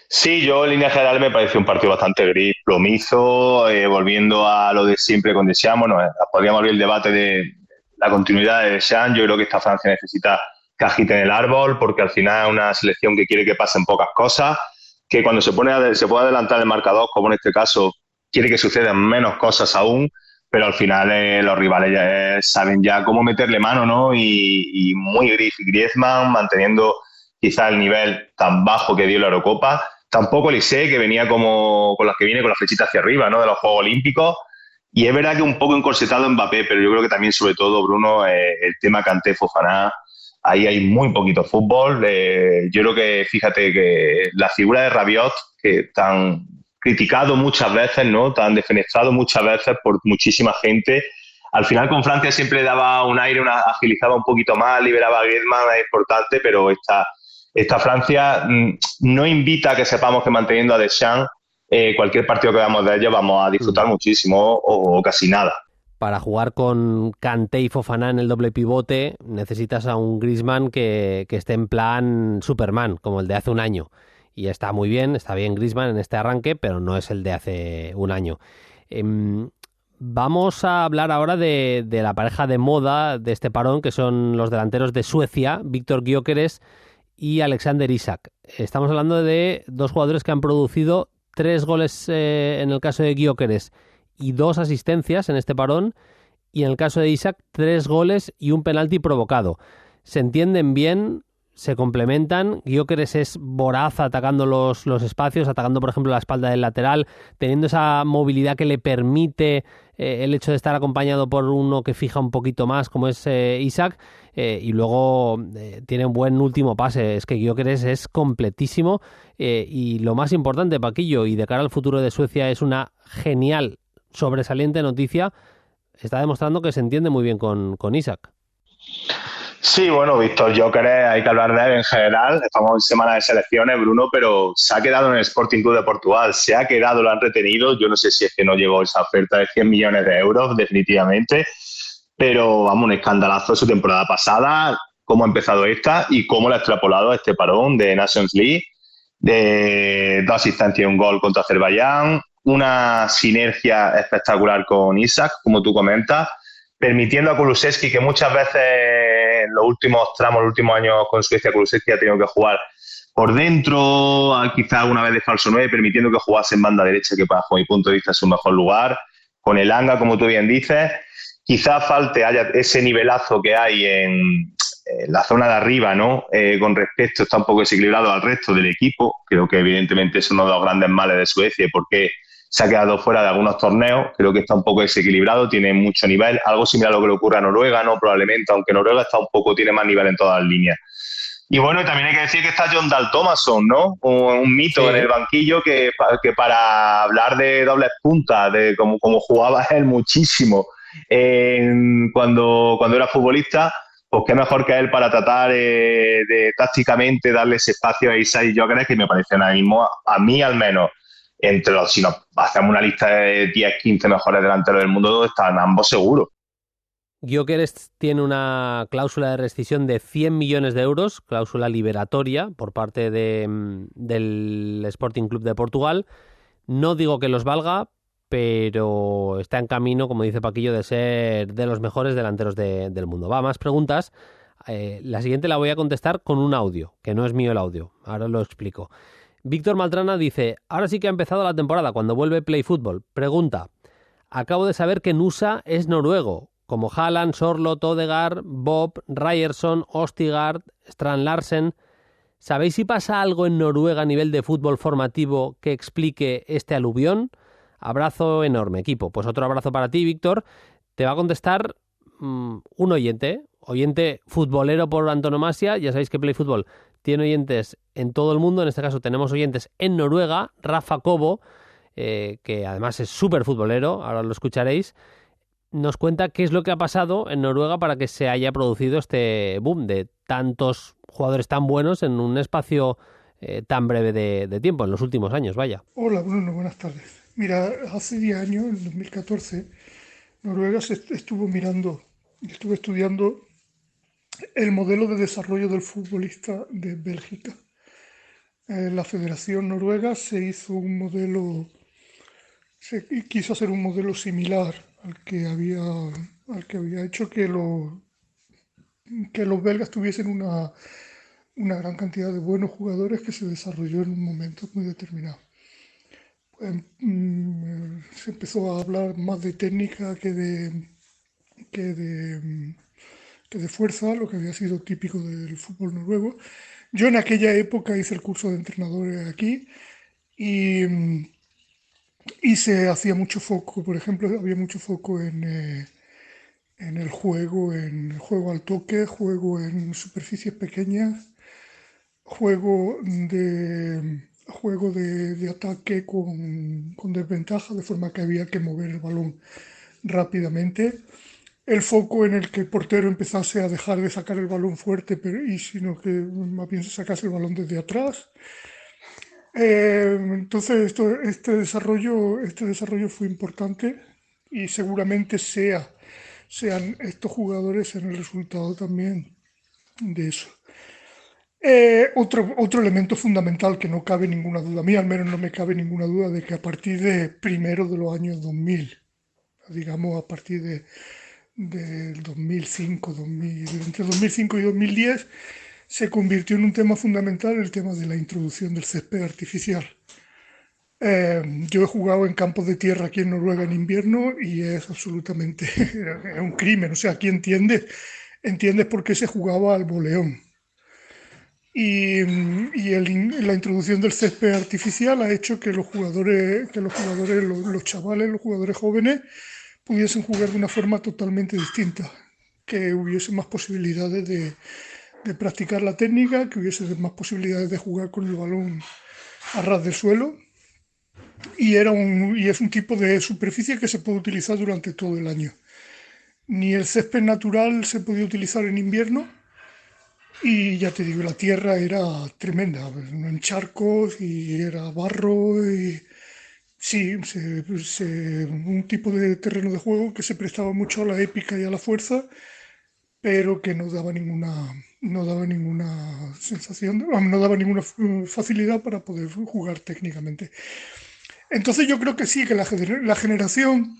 Sí, yo en línea general me pareció un partido bastante gris, plomizo, volviendo a lo de siempre con Deschamps. Bueno, podríamos abrir el debate de la continuidad de Deschamps. Yo creo que esta Francia necesita que agiten el árbol, porque al final es una selección que quiere que pasen pocas cosas, que cuando se puede adelantar el marcador, como en este caso, quiere que sucedan menos cosas aún, pero al final los rivales saben ya cómo meterle mano, ¿no? Y muy Griezmann, manteniendo quizá el nivel tan bajo que dio la Eurocopa. Tampoco Olise, que venía como con las que viene con la flechita hacia arriba, ¿no? De los Juegos Olímpicos. Y es verdad que un poco encorsetado Mbappé, pero yo creo que también, sobre todo, Bruno, el tema Kanté-Fofana, ahí hay muy poquito fútbol. Yo creo que, fíjate, que la figura de Rabiot, que tan criticado muchas veces, ¿no? Tan defenestrado muchas veces por muchísima gente, al final con Francia siempre daba un aire, agilizaba un poquito más, liberaba a Griezmann, es importante, pero esta Francia no invita a que sepamos que manteniendo a Deschamps, cualquier partido que veamos de ellos vamos a disfrutar muchísimo o casi nada. Para jugar con Kanté y Fofana en el doble pivote necesitas a un Griezmann que esté en plan Superman, como el de hace un año. Y está muy bien, está bien Griezmann en este arranque, pero no es el de hace un año. Vamos a hablar ahora de la pareja de moda de este parón, que son los delanteros de Suecia, Viktor Gyökeres y Alexander Isak. Estamos hablando de dos jugadores que han producido 3 goles en el caso de Gyökeres y 2 asistencias en este parón, y en el caso de Isak 3 goles y un penalti provocado. Se entienden bien, se complementan. Gyökeres es voraz atacando los espacios, atacando por ejemplo la espalda del lateral, teniendo esa movilidad que le permite el hecho de estar acompañado por uno que fija un poquito más como es Isak, y luego tiene un buen último pase. Es que Gyökeres es completísimo, y lo más importante, Paquillo, y de cara al futuro de Suecia es una genial, sobresaliente noticia, está demostrando que se entiende muy bien con Isak. Sí, bueno, Víctor Gyökeres, hay que hablar de él en general. Estamos en semana de selecciones, Bruno, pero se ha quedado en el Sporting Club de Portugal. Se ha quedado, lo han retenido. Yo no sé si es que no llegó esa oferta de 100 millones de euros, definitivamente. Pero, vamos, un escandalazo su temporada pasada, cómo ha empezado esta y cómo la ha extrapolado a este parón de Nations League, de 2 asistencias y un gol contra Azerbaiyán, una sinergia espectacular con Isak, como tú comentas, permitiendo a Kulusevski, que muchas veces en los últimos tramos, los últimos años con Suecia, Kulusevski ha tenido que jugar por dentro, quizás alguna vez de falso 9, permitiendo que jugase en banda derecha, que bajo mi punto de vista es su mejor lugar, con el Elanga, como tú bien dices. Quizás haya ese nivelazo que hay en la zona de arriba, ¿no? Con respecto, está un poco desequilibrado al resto del equipo. Creo que evidentemente es uno de los grandes males de Suecia, porque se ha quedado fuera de algunos torneos. Creo que está un poco desequilibrado, tiene mucho nivel, algo similar a lo que le ocurre a Noruega, ¿no? Probablemente, aunque Noruega está un poco, tiene más nivel en todas las líneas. Y bueno, y también hay que decir que está Jon Dahl Tomasson, ¿no? Un mito en el banquillo que para hablar de dobles puntas, de como jugaba él muchísimo cuando era futbolista, pues qué mejor que él para tratar de tácticamente darle ese espacio a Isak y Gyökeres, que me parecen ahora mismo, a mí al menos, si nos hacemos una lista de 10, 15 mejores delanteros del mundo, están ambos seguros. Gyökeres tiene una cláusula de rescisión de 100 millones de euros, cláusula liberatoria por parte del Sporting Club de Portugal. No digo que los valga, pero está en camino, como dice Paquillo, de ser de los mejores delanteros del mundo. Va, más preguntas. La siguiente la voy a contestar con un audio, que no es mío el audio. Ahora lo explico. Víctor Maltrana dice: ahora sí que ha empezado la temporada, cuando vuelve Play Fútbol. Pregunta: acabo de saber que Nusa es noruego, como Haaland, Sorloth, Odegaard, Bob, Ryerson, Ostigard, Strand Larsen. ¿Sabéis si pasa algo en Noruega a nivel de fútbol formativo que explique este aluvión? Abrazo enorme, equipo. Pues otro abrazo para ti, Víctor. Te va a contestar un oyente futbolero por antonomasia. Ya sabéis que Play Fútbol tiene oyentes en todo el mundo. En este caso tenemos oyentes en Noruega. Rafa Cobo, que además es súper futbolero, ahora lo escucharéis, nos cuenta qué es lo que ha pasado en Noruega para que se haya producido este boom de tantos jugadores tan buenos en un espacio tan breve de tiempo, en los últimos años, vaya. Hola Bruno, buenas tardes. Mira, hace 10 años, en 2014, Noruega estuvo estudiando el modelo de desarrollo del futbolista de Bélgica. La Federación Noruega quiso hacer un modelo similar al que había hecho que los belgas tuviesen una gran cantidad de buenos jugadores que se desarrolló en un momento muy determinado. Se empezó a hablar más de técnica que de fuerza, lo que había sido típico del fútbol noruego. Yo en aquella época hice el curso de entrenadores aquí y se hacía mucho foco, por ejemplo, había mucho foco en el juego al toque, juego en superficies pequeñas, juego de ataque con desventaja, de forma que había que mover el balón rápidamente. El foco en el que el portero empezase a dejar de sacar el balón fuerte, sino que más bien se sacase el balón desde atrás. Entonces este desarrollo fue importante y seguramente sean estos jugadores en el resultado también de eso. Otro elemento fundamental que no cabe ninguna duda, a mí al menos no me cabe ninguna duda de que a partir de primero de los años 2000, digamos a partir del 2005, entre 2005 y 2010, se convirtió en un tema fundamental el tema de la introducción del césped artificial. Yo he jugado en campos de tierra aquí en Noruega en invierno y es absolutamente un crimen. O sea, aquí entiendes por qué se jugaba al boleón. La introducción del césped artificial ha hecho que los jugadores, los chavales, los jugadores jóvenes pudiesen jugar de una forma totalmente distinta, que hubiese más posibilidades de practicar la técnica, que hubiese más posibilidades de jugar con el balón a ras del suelo. Y es un tipo de superficie que se puede utilizar durante todo el año. Ni el césped natural se podía utilizar en invierno, y ya te digo, la tierra era tremenda, en charcos y era barro. Sí, un tipo de terreno de juego que se prestaba mucho a la épica y a la fuerza, pero que no daba ninguna sensación, no daba ninguna facilidad para poder jugar técnicamente. Entonces yo creo que sí, que la generación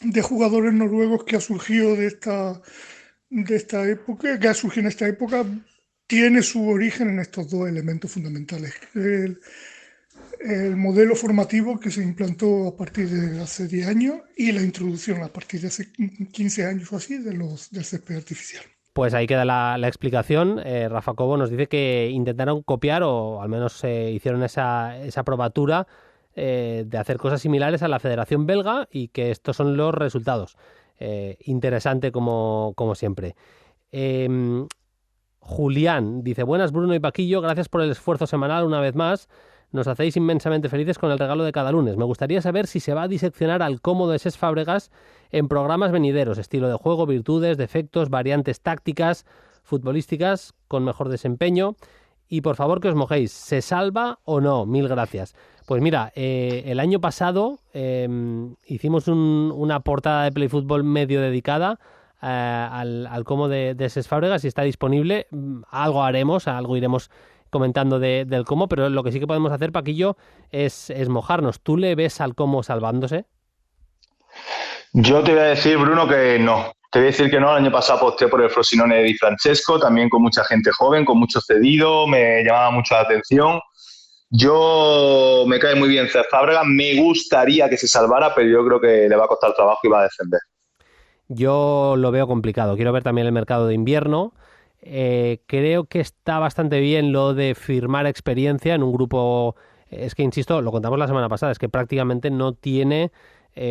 de jugadores noruegos que ha surgido de esta época, que ha surgido en esta época, tiene su origen en estos dos elementos fundamentales. El modelo formativo que se implantó a partir de hace 10 años y la introducción a partir de hace 15 años o así del césped artificial. Pues ahí queda la explicación. Rafa Cobo nos dice que intentaron copiar, o al menos hicieron esa probatura de hacer cosas similares a la Federación Belga, y que estos son los resultados. Interesante como siempre. Julián dice: buenas Bruno y Paquillo, gracias por el esfuerzo semanal una vez más. Nos hacéis inmensamente felices con el regalo de cada lunes. Me gustaría saber si se va a diseccionar al cómodo de Cesc Fàbregas en programas venideros, estilo de juego, virtudes, defectos, variantes tácticas, futbolísticas, con mejor desempeño. Y por favor que os mojéis, ¿se salva o no? Mil gracias. Pues mira, el año pasado hicimos una portada de Play Fútbol medio dedicada al cómo de Cesc Fàbregas, y está disponible. Algo haremos, algo iremos comentando del cómo, pero lo que sí que podemos hacer, Paquillo, es mojarnos. ¿Tú le ves al cómo salvándose? Yo te voy a decir, Bruno, que no. Te voy a decir que no. El año pasado aposté por el Frosinone de Di Francesco, también con mucha gente joven, con mucho cedido, me llamaba mucho la atención. Yo me cae muy bien Cesc Fàbregas, me gustaría que se salvara, pero yo creo que le va a costar trabajo y va a descender. Yo lo veo complicado. Quiero ver también el mercado de invierno. Creo que está bastante bien lo de firmar experiencia en un grupo. Es que, insisto, lo contamos la semana pasada, es que prácticamente no tiene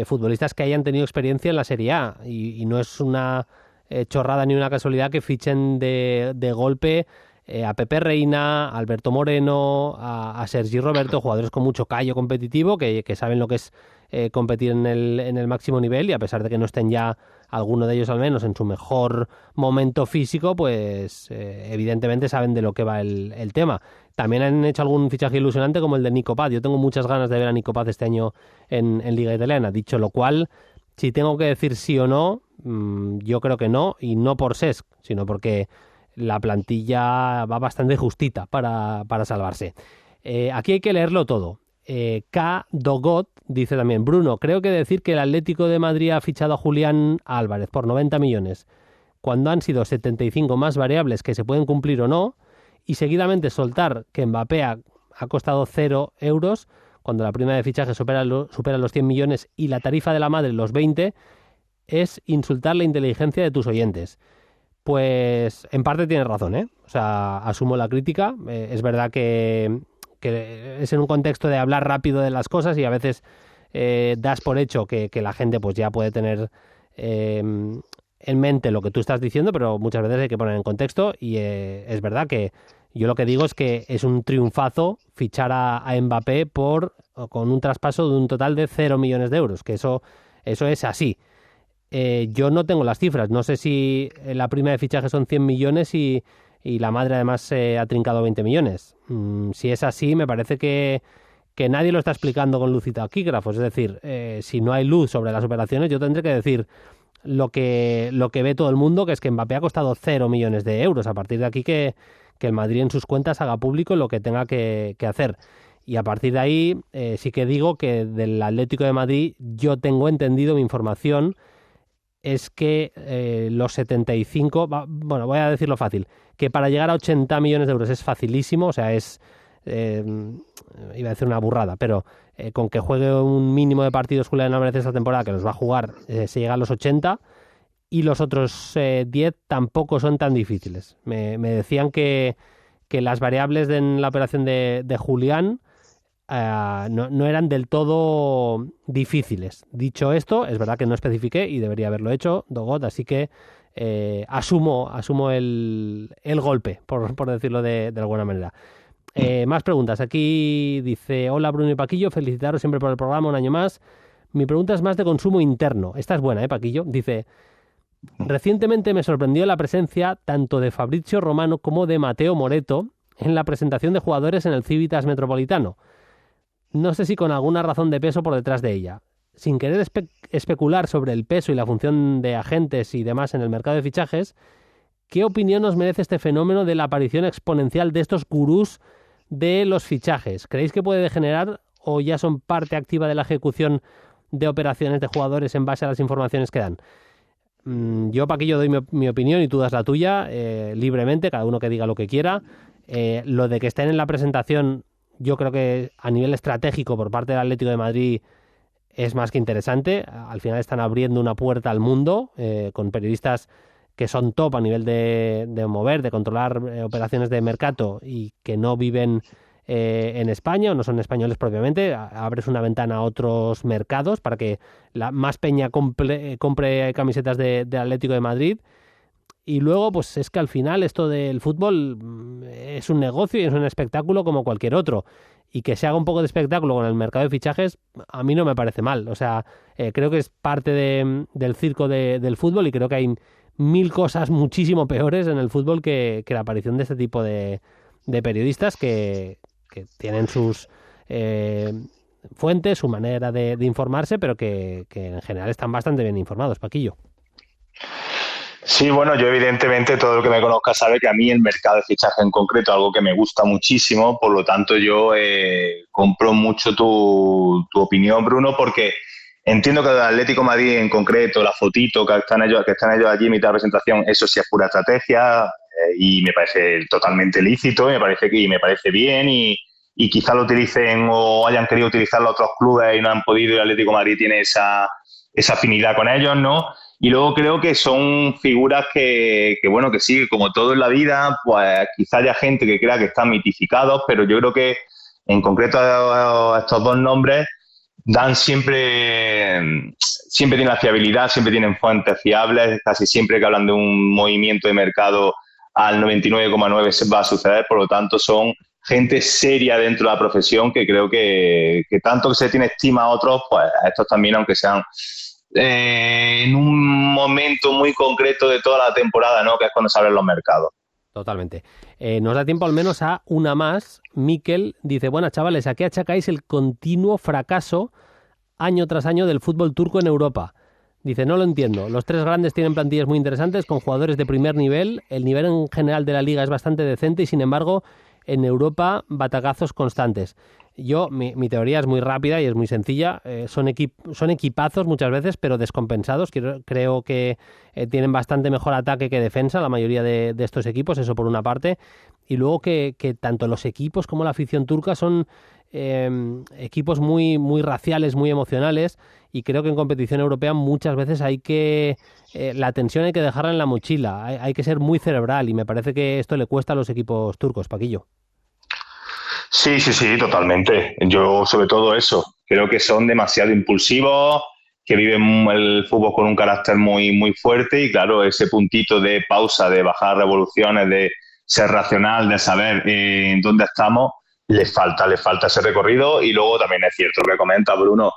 futbolistas que hayan tenido experiencia en la Serie A, y no es una chorrada ni una casualidad que fichen de golpe a Pepe Reina, a Alberto Moreno, a Sergi Roberto, jugadores con mucho callo competitivo que saben lo que es competir en el máximo nivel, y a pesar de que no estén ya alguno de ellos al menos en su mejor momento físico, pues evidentemente saben de lo que va el tema. También han hecho algún fichaje ilusionante como el de Nico Paz. Yo tengo muchas ganas de ver a Nico Paz este año en Liga Italiana. Dicho lo cual, si tengo que decir sí o no, yo creo que no, y no por Cesc, sino porque la plantilla va bastante justita para salvarse. Aquí hay que leerlo todo. K. Dogot dice también: Bruno, creo que decir que el Atlético de Madrid ha fichado a Julián Álvarez por 90 millones, cuando han sido 75 más variables que se pueden cumplir o no, y seguidamente soltar que Mbappé ha costado 0 euros, cuando la prima de fichaje supera los 100 millones y la tarifa de la madre los 20, es insultar la inteligencia de tus oyentes. Pues en parte tienes razón, ¿eh? O sea, asumo la crítica. Es verdad que es en un contexto de hablar rápido de las cosas, y a veces das por hecho que la gente pues ya puede tener en mente lo que tú estás diciendo, pero muchas veces hay que poner en contexto, y es verdad que yo lo que digo es que es un triunfazo fichar a Mbappé con un traspaso de un total de 0 millones de euros, que eso es así. Yo no tengo las cifras, no sé si la prima de fichaje son 100 millones y la madre además ha trincado 20 millones. Si es así, me parece que nadie lo está explicando con luz y taquígrafos. Es decir, si no hay luz sobre las operaciones, yo tendré que decir lo que ve todo el mundo, que es que Mbappé ha costado 0 millones de euros. A partir de aquí que el Madrid en sus cuentas haga público lo que tenga que hacer. Y a partir de ahí sí que digo que del Atlético de Madrid yo tengo entendido, mi información es que los 75, bueno, voy a decirlo fácil, que para llegar a 80 millones de euros es facilísimo, o sea, iba a decir una burrada, pero con que juegue un mínimo de partidos Julián Álvarez esta temporada, que los va a jugar, se llega a los 80, y los otros 10 tampoco son tan difíciles. Me decían que que las variables en la operación de Julián no eran del todo difíciles. Dicho esto, es verdad que no especifiqué y debería haberlo hecho, Dogot, así que asumo el golpe, por decirlo de alguna manera. Más preguntas. Aquí dice: hola Bruno y Paquillo, felicitaros siempre por el programa, un año más. Mi pregunta es más de consumo interno. Esta es buena, Paquillo. Dice: recientemente me sorprendió la presencia tanto de Fabrizio Romano como de Mateo Moretto en la presentación de jugadores en el Civitas Metropolitano. No sé si con alguna razón de peso por detrás de ella. Sin querer especular sobre el peso y la función de agentes y demás en el mercado de fichajes, ¿qué opinión nos merece este fenómeno de la aparición exponencial de estos gurús de los fichajes? ¿Creéis que puede degenerar o ya son parte activa de la ejecución de operaciones de jugadores en base a las informaciones que dan? Yo, Paquillo, doy mi opinión y tú das la tuya libremente, cada uno que diga lo que quiera. Lo de que estén en la presentación, yo creo que a nivel estratégico por parte del Atlético de Madrid es más que interesante. Al final están abriendo una puerta al mundo con periodistas que son top a nivel de mover, de controlar operaciones de mercado y que no viven en España o no son españoles propiamente. Abres una ventana a otros mercados para que la más peña compre camisetas del Atlético de Madrid. Y luego, pues es que al final esto del fútbol es un negocio y es un espectáculo como cualquier otro. Y que se haga un poco de espectáculo con el mercado de fichajes, a mí no me parece mal. O sea, creo que es parte del circo del fútbol y creo que hay 1000 cosas muchísimo peores en el fútbol que la aparición de este tipo de periodistas que tienen sus fuentes, su manera de informarse, pero que en general están bastante bien informados, Paquillo. Sí, bueno, yo evidentemente, todo el que me conozca sabe que a mí el mercado de fichaje en concreto es algo que me gusta muchísimo, por lo tanto yo compro mucho tu opinión, Bruno, porque entiendo que el Atlético de Madrid en concreto, la fotito que están ellos allí en mitad de la presentación, eso sí es pura estrategia y me parece totalmente lícito, y me parece bien y quizá lo utilicen o hayan querido utilizarlo otros clubes y no han podido, y el Atlético de Madrid tiene esa afinidad con ellos, ¿no? Y luego creo que son figuras que bueno, que sí, como todo en la vida, pues quizá haya gente que crea que están mitificados, pero yo creo que en concreto estos dos nombres dan siempre tienen la fiabilidad, siempre tienen fuentes fiables, casi siempre que hablan de un movimiento de mercado al 99,9 se va a suceder, por lo tanto son gente seria dentro de la profesión que creo que tanto que se tiene estima a otros, pues a estos también, aunque sean en un momento muy concreto de toda la temporada, ¿no? Que es cuando se abren los mercados. Totalmente. Nos da tiempo al menos a una más. Miquel dice: buenas chavales, ¿a qué achacáis el continuo fracaso año tras año del fútbol turco en Europa? Dice: no lo entiendo. Los tres grandes tienen plantillas muy interesantes con jugadores de primer nivel. El nivel en general de la liga es bastante decente y sin embargo en Europa batagazos constantes. Mi teoría es muy rápida y es muy sencilla. Son equipazos muchas veces, pero descompensados. Creo que tienen bastante mejor ataque que defensa la mayoría de estos equipos, eso por una parte. Y luego que tanto los equipos como la afición turca son equipos muy, muy raciales, muy emocionales, y creo que en competición europea muchas veces la tensión hay que dejarla en la mochila, hay que ser muy cerebral, y me parece que esto le cuesta a los equipos turcos, Paquillo. Sí, totalmente. Yo sobre todo eso, creo que son demasiado impulsivos, que viven el fútbol con un carácter muy, muy fuerte, y claro, ese puntito de pausa, de bajar revoluciones, de ser racional, de saber en dónde estamos, le falta ese recorrido. Y luego también es cierto lo que comenta Bruno,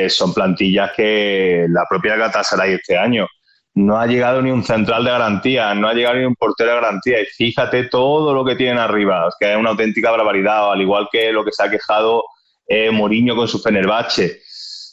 son plantillas que la propia Galatasaray este año no ha llegado ni un central de garantía, no ha llegado ni un portero de garantía, y fíjate todo lo que tienen arriba, que es una auténtica barbaridad, al igual que lo que se ha quejado Mourinho con su Fenerbahce.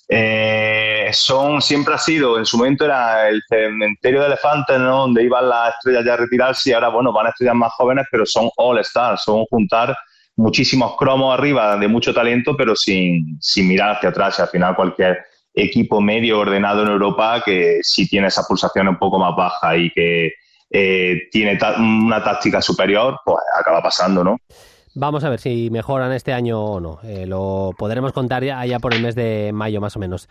Siempre ha sido, en su momento era el cementerio de elefantes, ¿no? Donde iban las estrellas ya a retirarse, y ahora bueno, van a estrellas más jóvenes, pero son all-stars, son juntar muchísimos cromos arriba de mucho talento, pero sin mirar hacia atrás. Y al final cualquier equipo medio ordenado en Europa que sí tiene esa pulsación un poco más baja y que tiene una táctica superior, pues acaba pasando, ¿no? Vamos a ver si mejoran este año o no. Lo podremos contar ya por el mes de mayo, más o menos.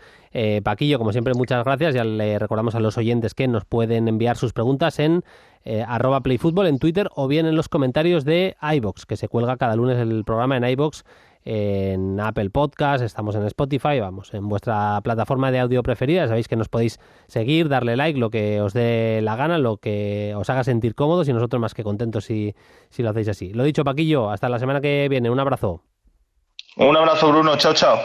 Paquillo, como siempre, muchas gracias. Ya le recordamos a los oyentes que nos pueden enviar sus preguntas en @playfutbol en Twitter o bien en los comentarios de iVoox, que se cuelga cada lunes el programa en iVoox, en Apple Podcast, estamos en Spotify, vamos, en vuestra plataforma de audio preferida. Sabéis que nos podéis seguir, darle like, lo que os dé la gana, lo que os haga sentir cómodos, y nosotros más que contentos si lo hacéis así. Lo dicho, Paquillo, hasta la semana que viene. Un abrazo. Un abrazo, Bruno. Chao, chao.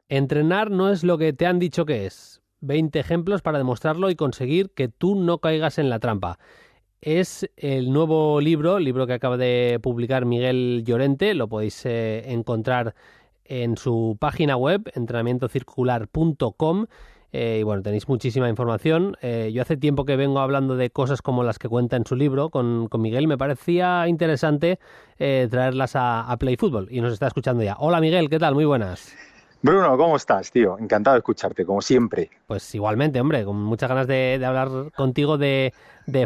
Entrenar no es lo que te han dicho que es. 20 ejemplos para demostrarlo y conseguir que tú no caigas en la trampa. Es el nuevo libro que acaba de publicar Miguel Llorente. Lo podéis encontrar en su página web, entrenamientocircular.com. Y bueno, tenéis muchísima información. Yo hace tiempo que vengo hablando de cosas como las que cuenta en su libro con Miguel. Me parecía interesante traerlas a Play Fútbol, y nos está escuchando ya. Hola Miguel, ¿qué tal? Muy buenas. Bruno, ¿cómo estás, tío? Encantado de escucharte, como siempre. Pues igualmente, hombre, con muchas ganas de hablar contigo de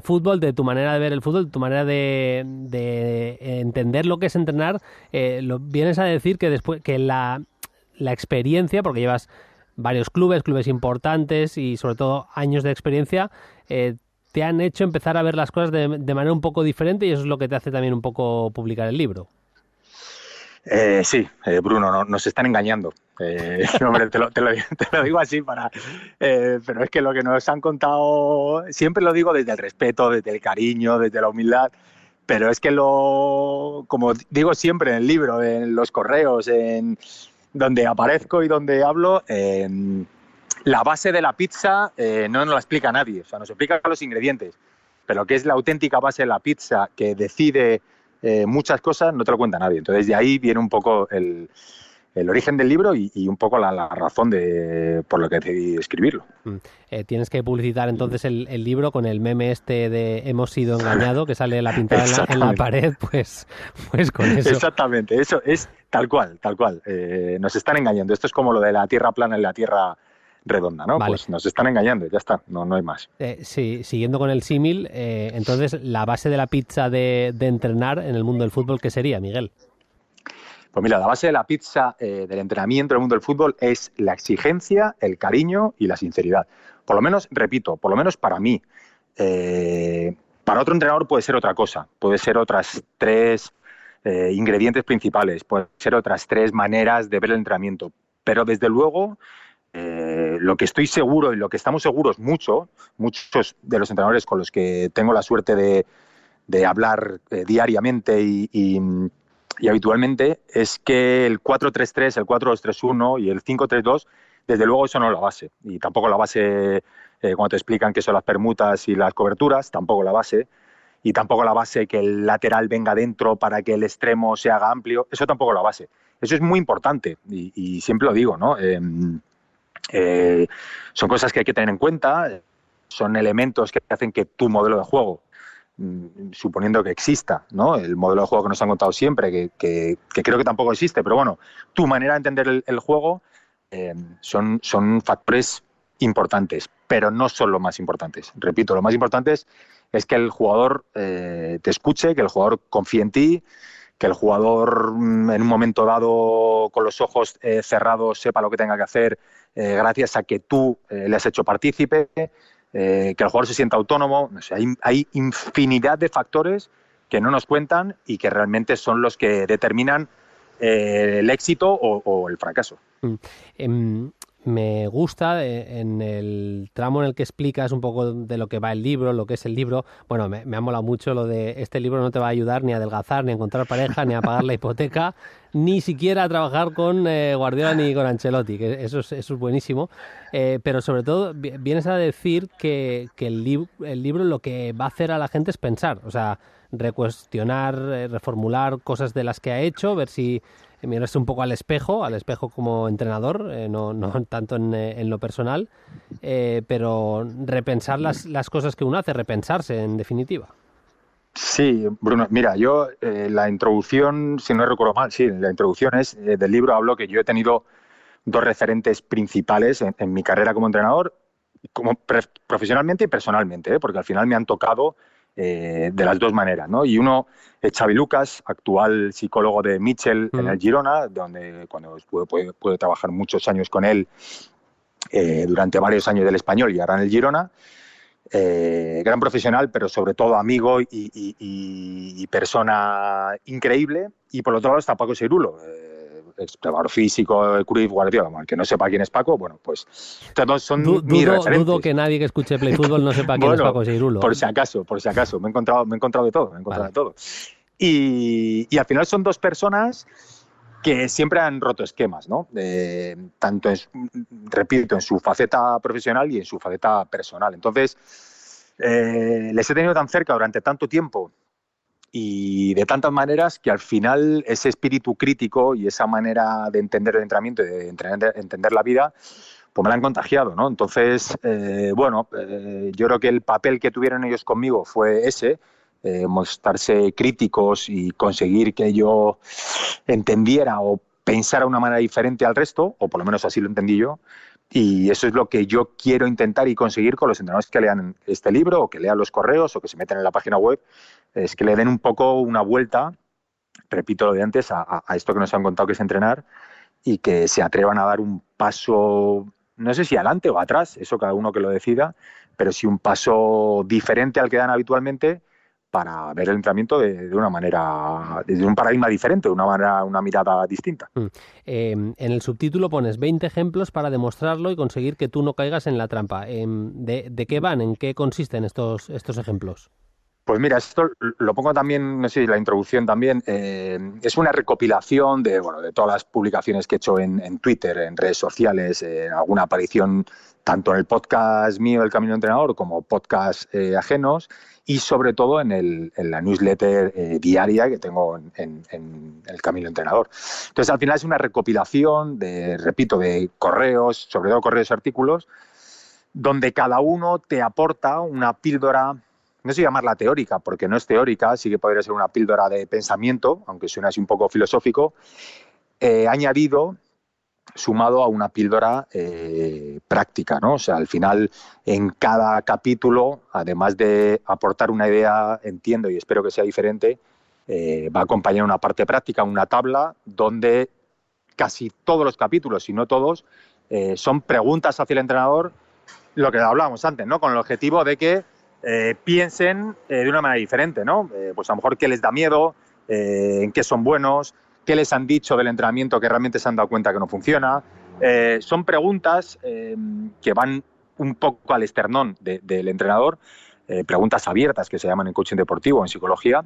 fútbol, de tu manera de ver el fútbol, de tu manera de entender lo que es entrenar. Vienes a decir que después que la experiencia, porque llevas varios clubes importantes y sobre todo años de experiencia, te han hecho empezar a ver las cosas de manera un poco diferente, y eso es lo que te hace también un poco publicar el libro. Sí, Bruno, nos están engañando. Hombre, te lo digo así pero es que lo que nos han contado, siempre lo digo desde el respeto, desde el cariño, desde la humildad, pero es que como digo siempre en el libro, en los correos, en donde aparezco y donde hablo, la base de la pizza no nos la explica nadie. O sea, nos explica los ingredientes, pero que es la auténtica base de la pizza que decide muchas cosas, no te lo cuenta nadie. Entonces de ahí viene un poco el origen del libro y un poco la razón por lo que decidí escribirlo. Tienes que publicitar entonces el libro con el meme este de "hemos sido engañados", que sale la pintada en la pared, pues con eso. Exactamente, eso es tal cual. Nos están engañando. Esto es como lo de la tierra plana y la tierra redonda, ¿no? Vale. Pues nos están engañando, ya está, no hay más. Sí, siguiendo con el símil, entonces la base de la pizza de entrenar en el mundo del fútbol, ¿qué sería, Miguel? Pues mira, la base de la pizza del entrenamiento en el mundo del fútbol es la exigencia, el cariño y la sinceridad. Por lo menos, repito, por lo menos para mí. Para otro entrenador puede ser otra cosa, puede ser otras 3 ingredientes principales, puede ser otras 3 maneras de ver el entrenamiento, pero desde luego lo que estoy seguro y lo que estamos seguros muchos de los entrenadores con los que tengo la suerte de hablar diariamente y habitualmente, es que el 4-3-3, el 4-2-3-1 y el 5-3-2, desde luego eso no es la base. Y tampoco la base, cuando te explican qué son las permutas y las coberturas, tampoco la base. Y tampoco la base que el lateral venga dentro para que el extremo se haga amplio, eso tampoco es la base. Eso es muy importante y siempre lo digo, ¿no? Son cosas que hay que tener en cuenta, son elementos que hacen que tu modelo de juego, suponiendo que exista, ¿no? El modelo de juego que nos han contado siempre, que creo que tampoco existe, pero bueno, tu manera de entender el juego son factores importantes, pero no son los más importantes. Repito, lo más importante es que el jugador te escuche, que el jugador confíe en ti, que el jugador en un momento dado con los ojos cerrados sepa lo que tenga que hacer gracias a que tú le has hecho partícipe, que el jugador se sienta autónomo. O sea, hay infinidad de factores que no nos cuentan y que realmente son los que determinan el éxito o el fracaso. Me gusta en el tramo en el que explicas un poco de lo que va el libro, lo que es el libro. Bueno, me ha molado mucho lo de este libro no te va a ayudar ni a adelgazar, ni a encontrar pareja, ni a pagar la hipoteca, ni siquiera a trabajar con Guardiola ni con Ancelotti, que eso es buenísimo. Pero sobre todo vienes a decir que el libro lo que va a hacer a la gente es pensar, o sea, recuestionar, reformular cosas de las que ha hecho, ver si mirarse un poco al espejo como entrenador, no tanto en lo personal, pero repensar las cosas que uno hace, repensarse en definitiva. Sí, Bruno, mira, yo la introducción, si no recuerdo mal, sí, la introducción del libro hablo que yo he tenido 2 referentes principales en mi carrera como entrenador, como profesionalmente y personalmente, porque al final me han tocado de las dos maneras, ¿no? Y uno es Xavi Lucas, actual psicólogo de Mitchell en el Girona, donde cuando pude trabajar muchos años con él durante varios años del Español y ahora en el Girona. Gran profesional, pero sobre todo amigo y persona increíble. Y por otro lado está Paco Seirulo, preparador físico, Cruyff, Guardiola. El que no sepa quién es Paco, bueno, pues todos son mis referentes. Dudo que nadie que escuche Play Fútbol no sepa quién es Paco Seirulo. Por si acaso, me he encontrado de todo, de todo. Y al final son dos personas que siempre han roto esquemas, ¿no? Tanto, repito, en su faceta profesional y en su faceta personal. Entonces, les he tenido tan cerca durante tanto tiempo y de tantas maneras que al final ese espíritu crítico y esa manera de entender el entrenamiento y de entender la vida, pues me la han contagiado, ¿no? Entonces, yo creo que el papel que tuvieron ellos conmigo fue ese, mostrarse críticos y conseguir que yo entendiera o pensara de una manera diferente al resto, o por lo menos así lo entendí yo, y eso es lo que yo quiero intentar y conseguir con los entrenadores que lean este libro, o que lean los correos, o que se meten en la página web, es que le den un poco una vuelta, repito lo de antes, a esto que nos han contado que es entrenar, y que se atrevan a dar un paso, no sé si adelante o atrás, eso cada uno que lo decida, pero sí un paso diferente al que dan habitualmente, para ver el entrenamiento de una manera, desde un paradigma diferente, una mirada distinta. En el subtítulo pones 20 ejemplos para demostrarlo y conseguir que tú no caigas en la trampa. ¿De qué van? ¿En qué consisten estos ejemplos? Pues mira, esto lo pongo también, no sé, la introducción también, es una recopilación de todas las publicaciones que he hecho en Twitter, en redes sociales, en alguna aparición tanto en el podcast mío, El Camino Entrenador, como podcast ajenos, y sobre todo en la newsletter diaria que tengo en El Camino Entrenador. Entonces, al final es una recopilación de correos, sobre todo correos y artículos, donde cada uno te aporta una píldora, no sé llamarla teórica, porque no es teórica, sí que podría ser una píldora de pensamiento, aunque suene así un poco filosófico, añadido, sumado a una píldora práctica, ¿no? O sea, al final, en cada capítulo, además de aportar una idea, entiendo y espero que sea diferente, va a acompañar una parte práctica, una tabla, donde casi todos los capítulos, si no todos, son preguntas hacia el entrenador, lo que hablábamos antes, ¿no? Con el objetivo de que piensen de una manera diferente, ¿no? Pues a lo mejor qué les da miedo, en qué son buenos, qué les han dicho del entrenamiento que realmente se han dado cuenta que no funciona. Son preguntas que van un poco al esternón del entrenador, preguntas abiertas que se llaman en coaching deportivo, en psicología,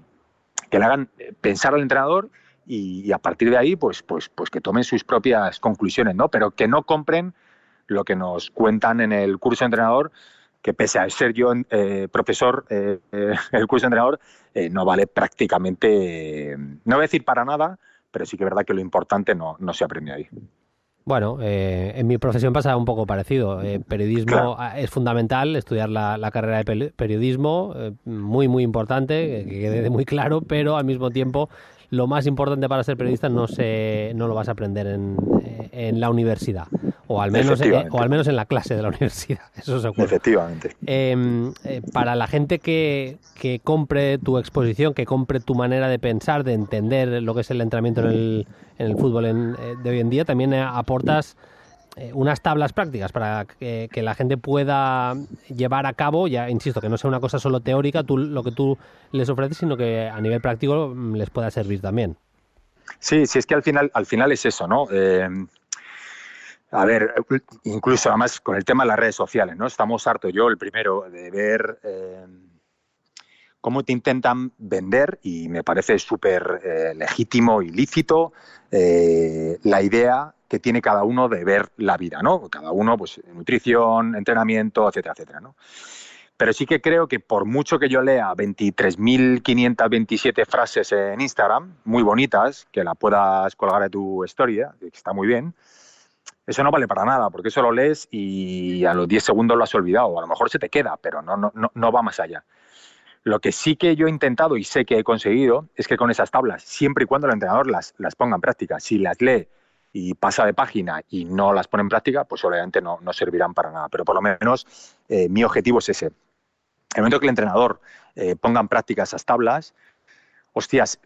que le hagan pensar al entrenador y a partir de ahí pues que tomen sus propias conclusiones, ¿no? Pero que no compren lo que nos cuentan en el curso de entrenador, que pese a ser yo profesor, el curso de entrenador no vale prácticamente, no voy a decir para nada, pero sí que es verdad que lo importante no se aprende ahí. Bueno, en mi profesión pasa un poco parecido. Periodismo, claro, es fundamental, estudiar la carrera de periodismo, muy, muy importante, que quede muy claro, pero al mismo tiempo lo más importante para ser periodista no lo vas a aprender en la universidad, o al menos en la clase de la universidad. Eso seguro. Efectivamente. Para la gente que compre tu exposición, que compre tu manera de pensar, de entender lo que es el entrenamiento en el fútbol de hoy en día, también aportas unas tablas prácticas para que la gente pueda llevar a cabo, ya insisto, que no sea una cosa solo teórica lo que tú les ofreces, sino que a nivel práctico les pueda servir también. Sí, es que al final es eso, ¿no? A ver, incluso además con el tema de las redes sociales, ¿no? Estamos hartos, yo el primero, de ver cómo te intentan vender, y me parece súper legítimo y lícito la idea que tiene cada uno de ver la vida, ¿no? Cada uno, pues, nutrición, entrenamiento, etcétera, etcétera, ¿no? Pero sí que creo que por mucho que yo lea 23.527 frases en Instagram, muy bonitas, que la puedas colgar a tu historia, que está muy bien, eso no vale para nada, porque eso lo lees y a los 10 segundos lo has olvidado, o a lo mejor se te queda, pero no va más allá. Lo que sí que yo he intentado y sé que he conseguido es que con esas tablas, siempre y cuando el entrenador las ponga en práctica, si las lee y pasa de página y no las pone en práctica, pues obviamente no servirán para nada. Pero por lo menos mi objetivo es ese. el momento que el entrenador ponga en práctica esas tablas, hostias,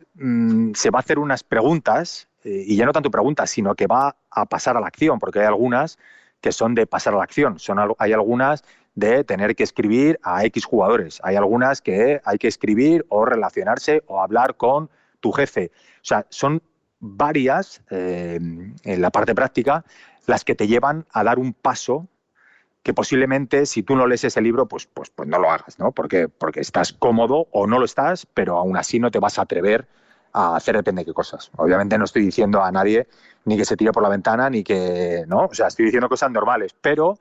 se va a hacer unas preguntas, y ya no tanto preguntas, sino que va a pasar a la acción, porque hay algunas que son de pasar a la acción, hay algunas de tener que escribir a X jugadores, hay algunas que hay que escribir o relacionarse o hablar con tu jefe. O sea, son varias, en la parte práctica, las que te llevan a dar un paso que posiblemente, si tú no lees ese libro, pues no lo hagas, ¿no? Porque estás cómodo o no lo estás, pero aún así no te vas a atrever a hacer depende de qué cosas. Obviamente no estoy diciendo a nadie ni que se tire por la ventana, ni que, ¿no? O sea, estoy diciendo cosas normales, pero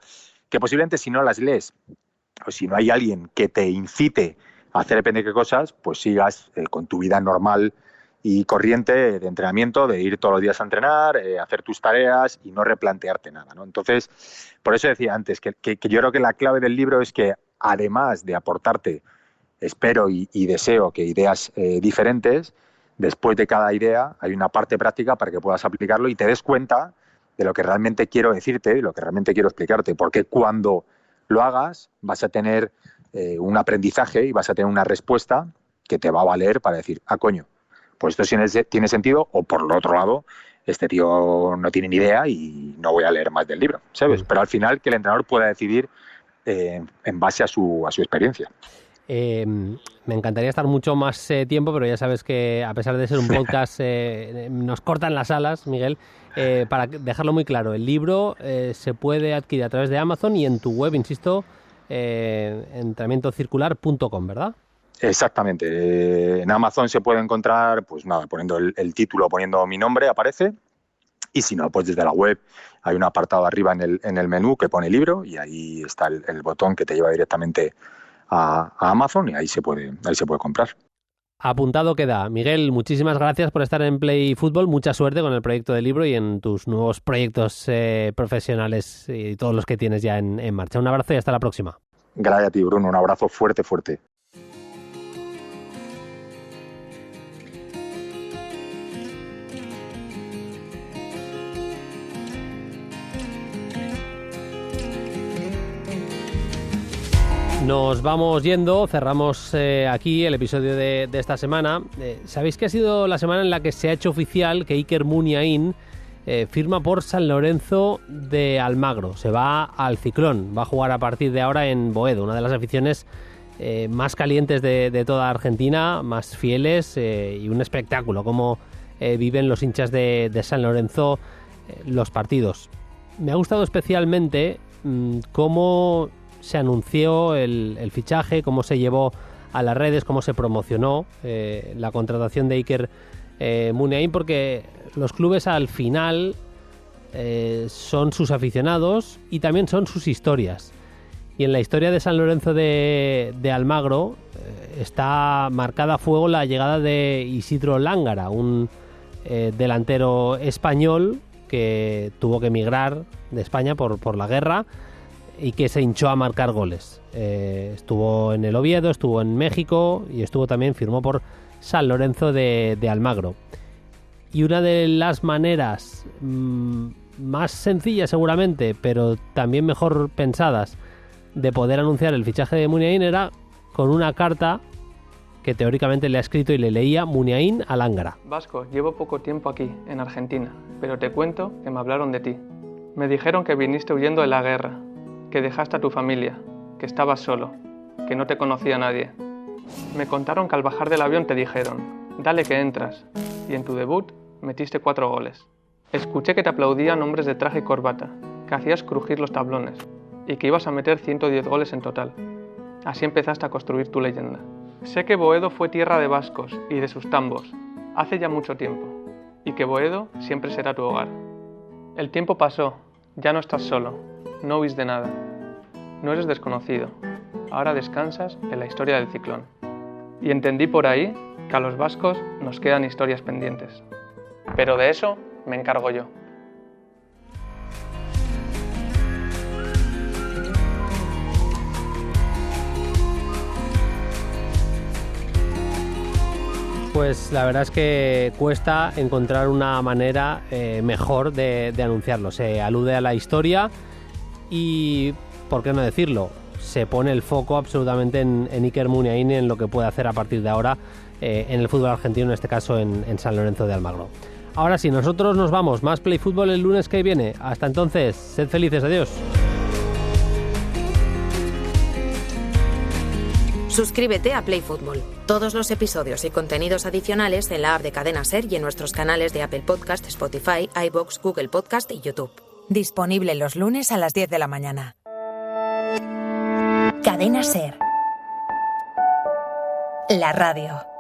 que posiblemente si no las lees o si no hay alguien que te incite a hacer depende de qué cosas, pues sigas con tu vida normal y corriente de entrenamiento, de ir todos los días a entrenar, hacer tus tareas y no replantearte nada, ¿no? Entonces, por eso decía antes que yo creo que la clave del libro es que, además de aportarte, espero y deseo que ideas diferentes, después de cada idea hay una parte práctica para que puedas aplicarlo y te des cuenta de lo que realmente quiero decirte y lo que realmente quiero explicarte, porque cuando lo hagas vas a tener un aprendizaje y vas a tener una respuesta que te va a valer para decir, coño, pues esto tiene sentido, o por el otro lado, este tío no tiene ni idea y no voy a leer más del libro, ¿sabes? Pero al final que el entrenador pueda decidir en base a su experiencia. Me encantaría estar mucho más tiempo, pero ya sabes que a pesar de ser un podcast nos cortan las alas, Miguel. Para dejarlo muy claro, el libro se puede adquirir a través de Amazon y en tu web, insisto, entrenamientocircular.com, ¿verdad? Exactamente. En Amazon se puede encontrar, pues nada, poniendo el título, poniendo mi nombre, aparece. Y si no, pues desde la web hay un apartado arriba en el menú que pone libro y ahí está el botón que te lleva directamente a Amazon y ahí se puede comprar. Apuntado queda. Miguel, muchísimas gracias por estar en Play Fútbol. Mucha suerte con el proyecto del libro y en tus nuevos proyectos profesionales y todos los que tienes ya en marcha. Un abrazo y hasta la próxima. Gracias a ti, Bruno. Un abrazo fuerte, fuerte. Nos vamos yendo, cerramos aquí el episodio de esta semana. Sabéis que ha sido la semana en la que se ha hecho oficial que Iker Muniain firma por San Lorenzo de Almagro. Se va al Ciclón, va a jugar a partir de ahora en Boedo, una de las aficiones más calientes de toda Argentina, más fieles y un espectáculo, cómo viven los hinchas de San Lorenzo los partidos. Me ha gustado especialmente cómo se anunció el fichaje, cómo se llevó a las redes, cómo se promocionó la contratación de Iker Muniain, porque los clubes al final son sus aficionados y también son sus historias. Y en la historia de San Lorenzo de Almagro está marcada a fuego la llegada de Isidro Lángara, un delantero español que tuvo que emigrar de España por la guerra y que se hinchó a marcar goles. Estuvo en el Oviedo, estuvo en México y firmó por San Lorenzo de Almagro. Y una de las maneras más sencillas seguramente, pero también mejor pensadas, de poder anunciar el fichaje de Muniain era con una carta que teóricamente le ha escrito y le leía Muniain a Lángara. Vasco, llevo poco tiempo aquí, en Argentina, pero te cuento que me hablaron de ti. Me dijeron que viniste huyendo de la guerra, que dejaste a tu familia, que estabas solo, que no te conocía nadie. Me contaron que al bajar del avión te dijeron, dale que entras, y en tu debut metiste 4 goles. Escuché que te aplaudían hombres de traje y corbata, que hacías crujir los tablones, y que ibas a meter 110 goles en total. Así empezaste a construir tu leyenda. Sé que Boedo fue tierra de vascos y de sus tambos, hace ya mucho tiempo, y que Boedo siempre será tu hogar. El tiempo pasó, ya no estás solo, no huís de nada. No eres desconocido. Ahora descansas en la historia del Ciclón. Y entendí por ahí que a los vascos nos quedan historias pendientes. Pero de eso me encargo yo. Pues la verdad es que cuesta encontrar una manera mejor de anunciarlo. Se alude a la historia y, ¿por qué no decirlo? se pone el foco absolutamente en Iker Muniain y en lo que puede hacer a partir de ahora en el fútbol argentino, en este caso en San Lorenzo de Almagro. Ahora sí, nosotros nos vamos. Más Play Fútbol el lunes que viene. Hasta entonces, sed felices. Adiós. Suscríbete a Play Fútbol. Todos los episodios y contenidos adicionales en la app de Cadena SER y en nuestros canales de Apple Podcast, Spotify, iVoox, Google Podcast y YouTube. Disponible los lunes a las 10 de la mañana. Cadena SER. La radio.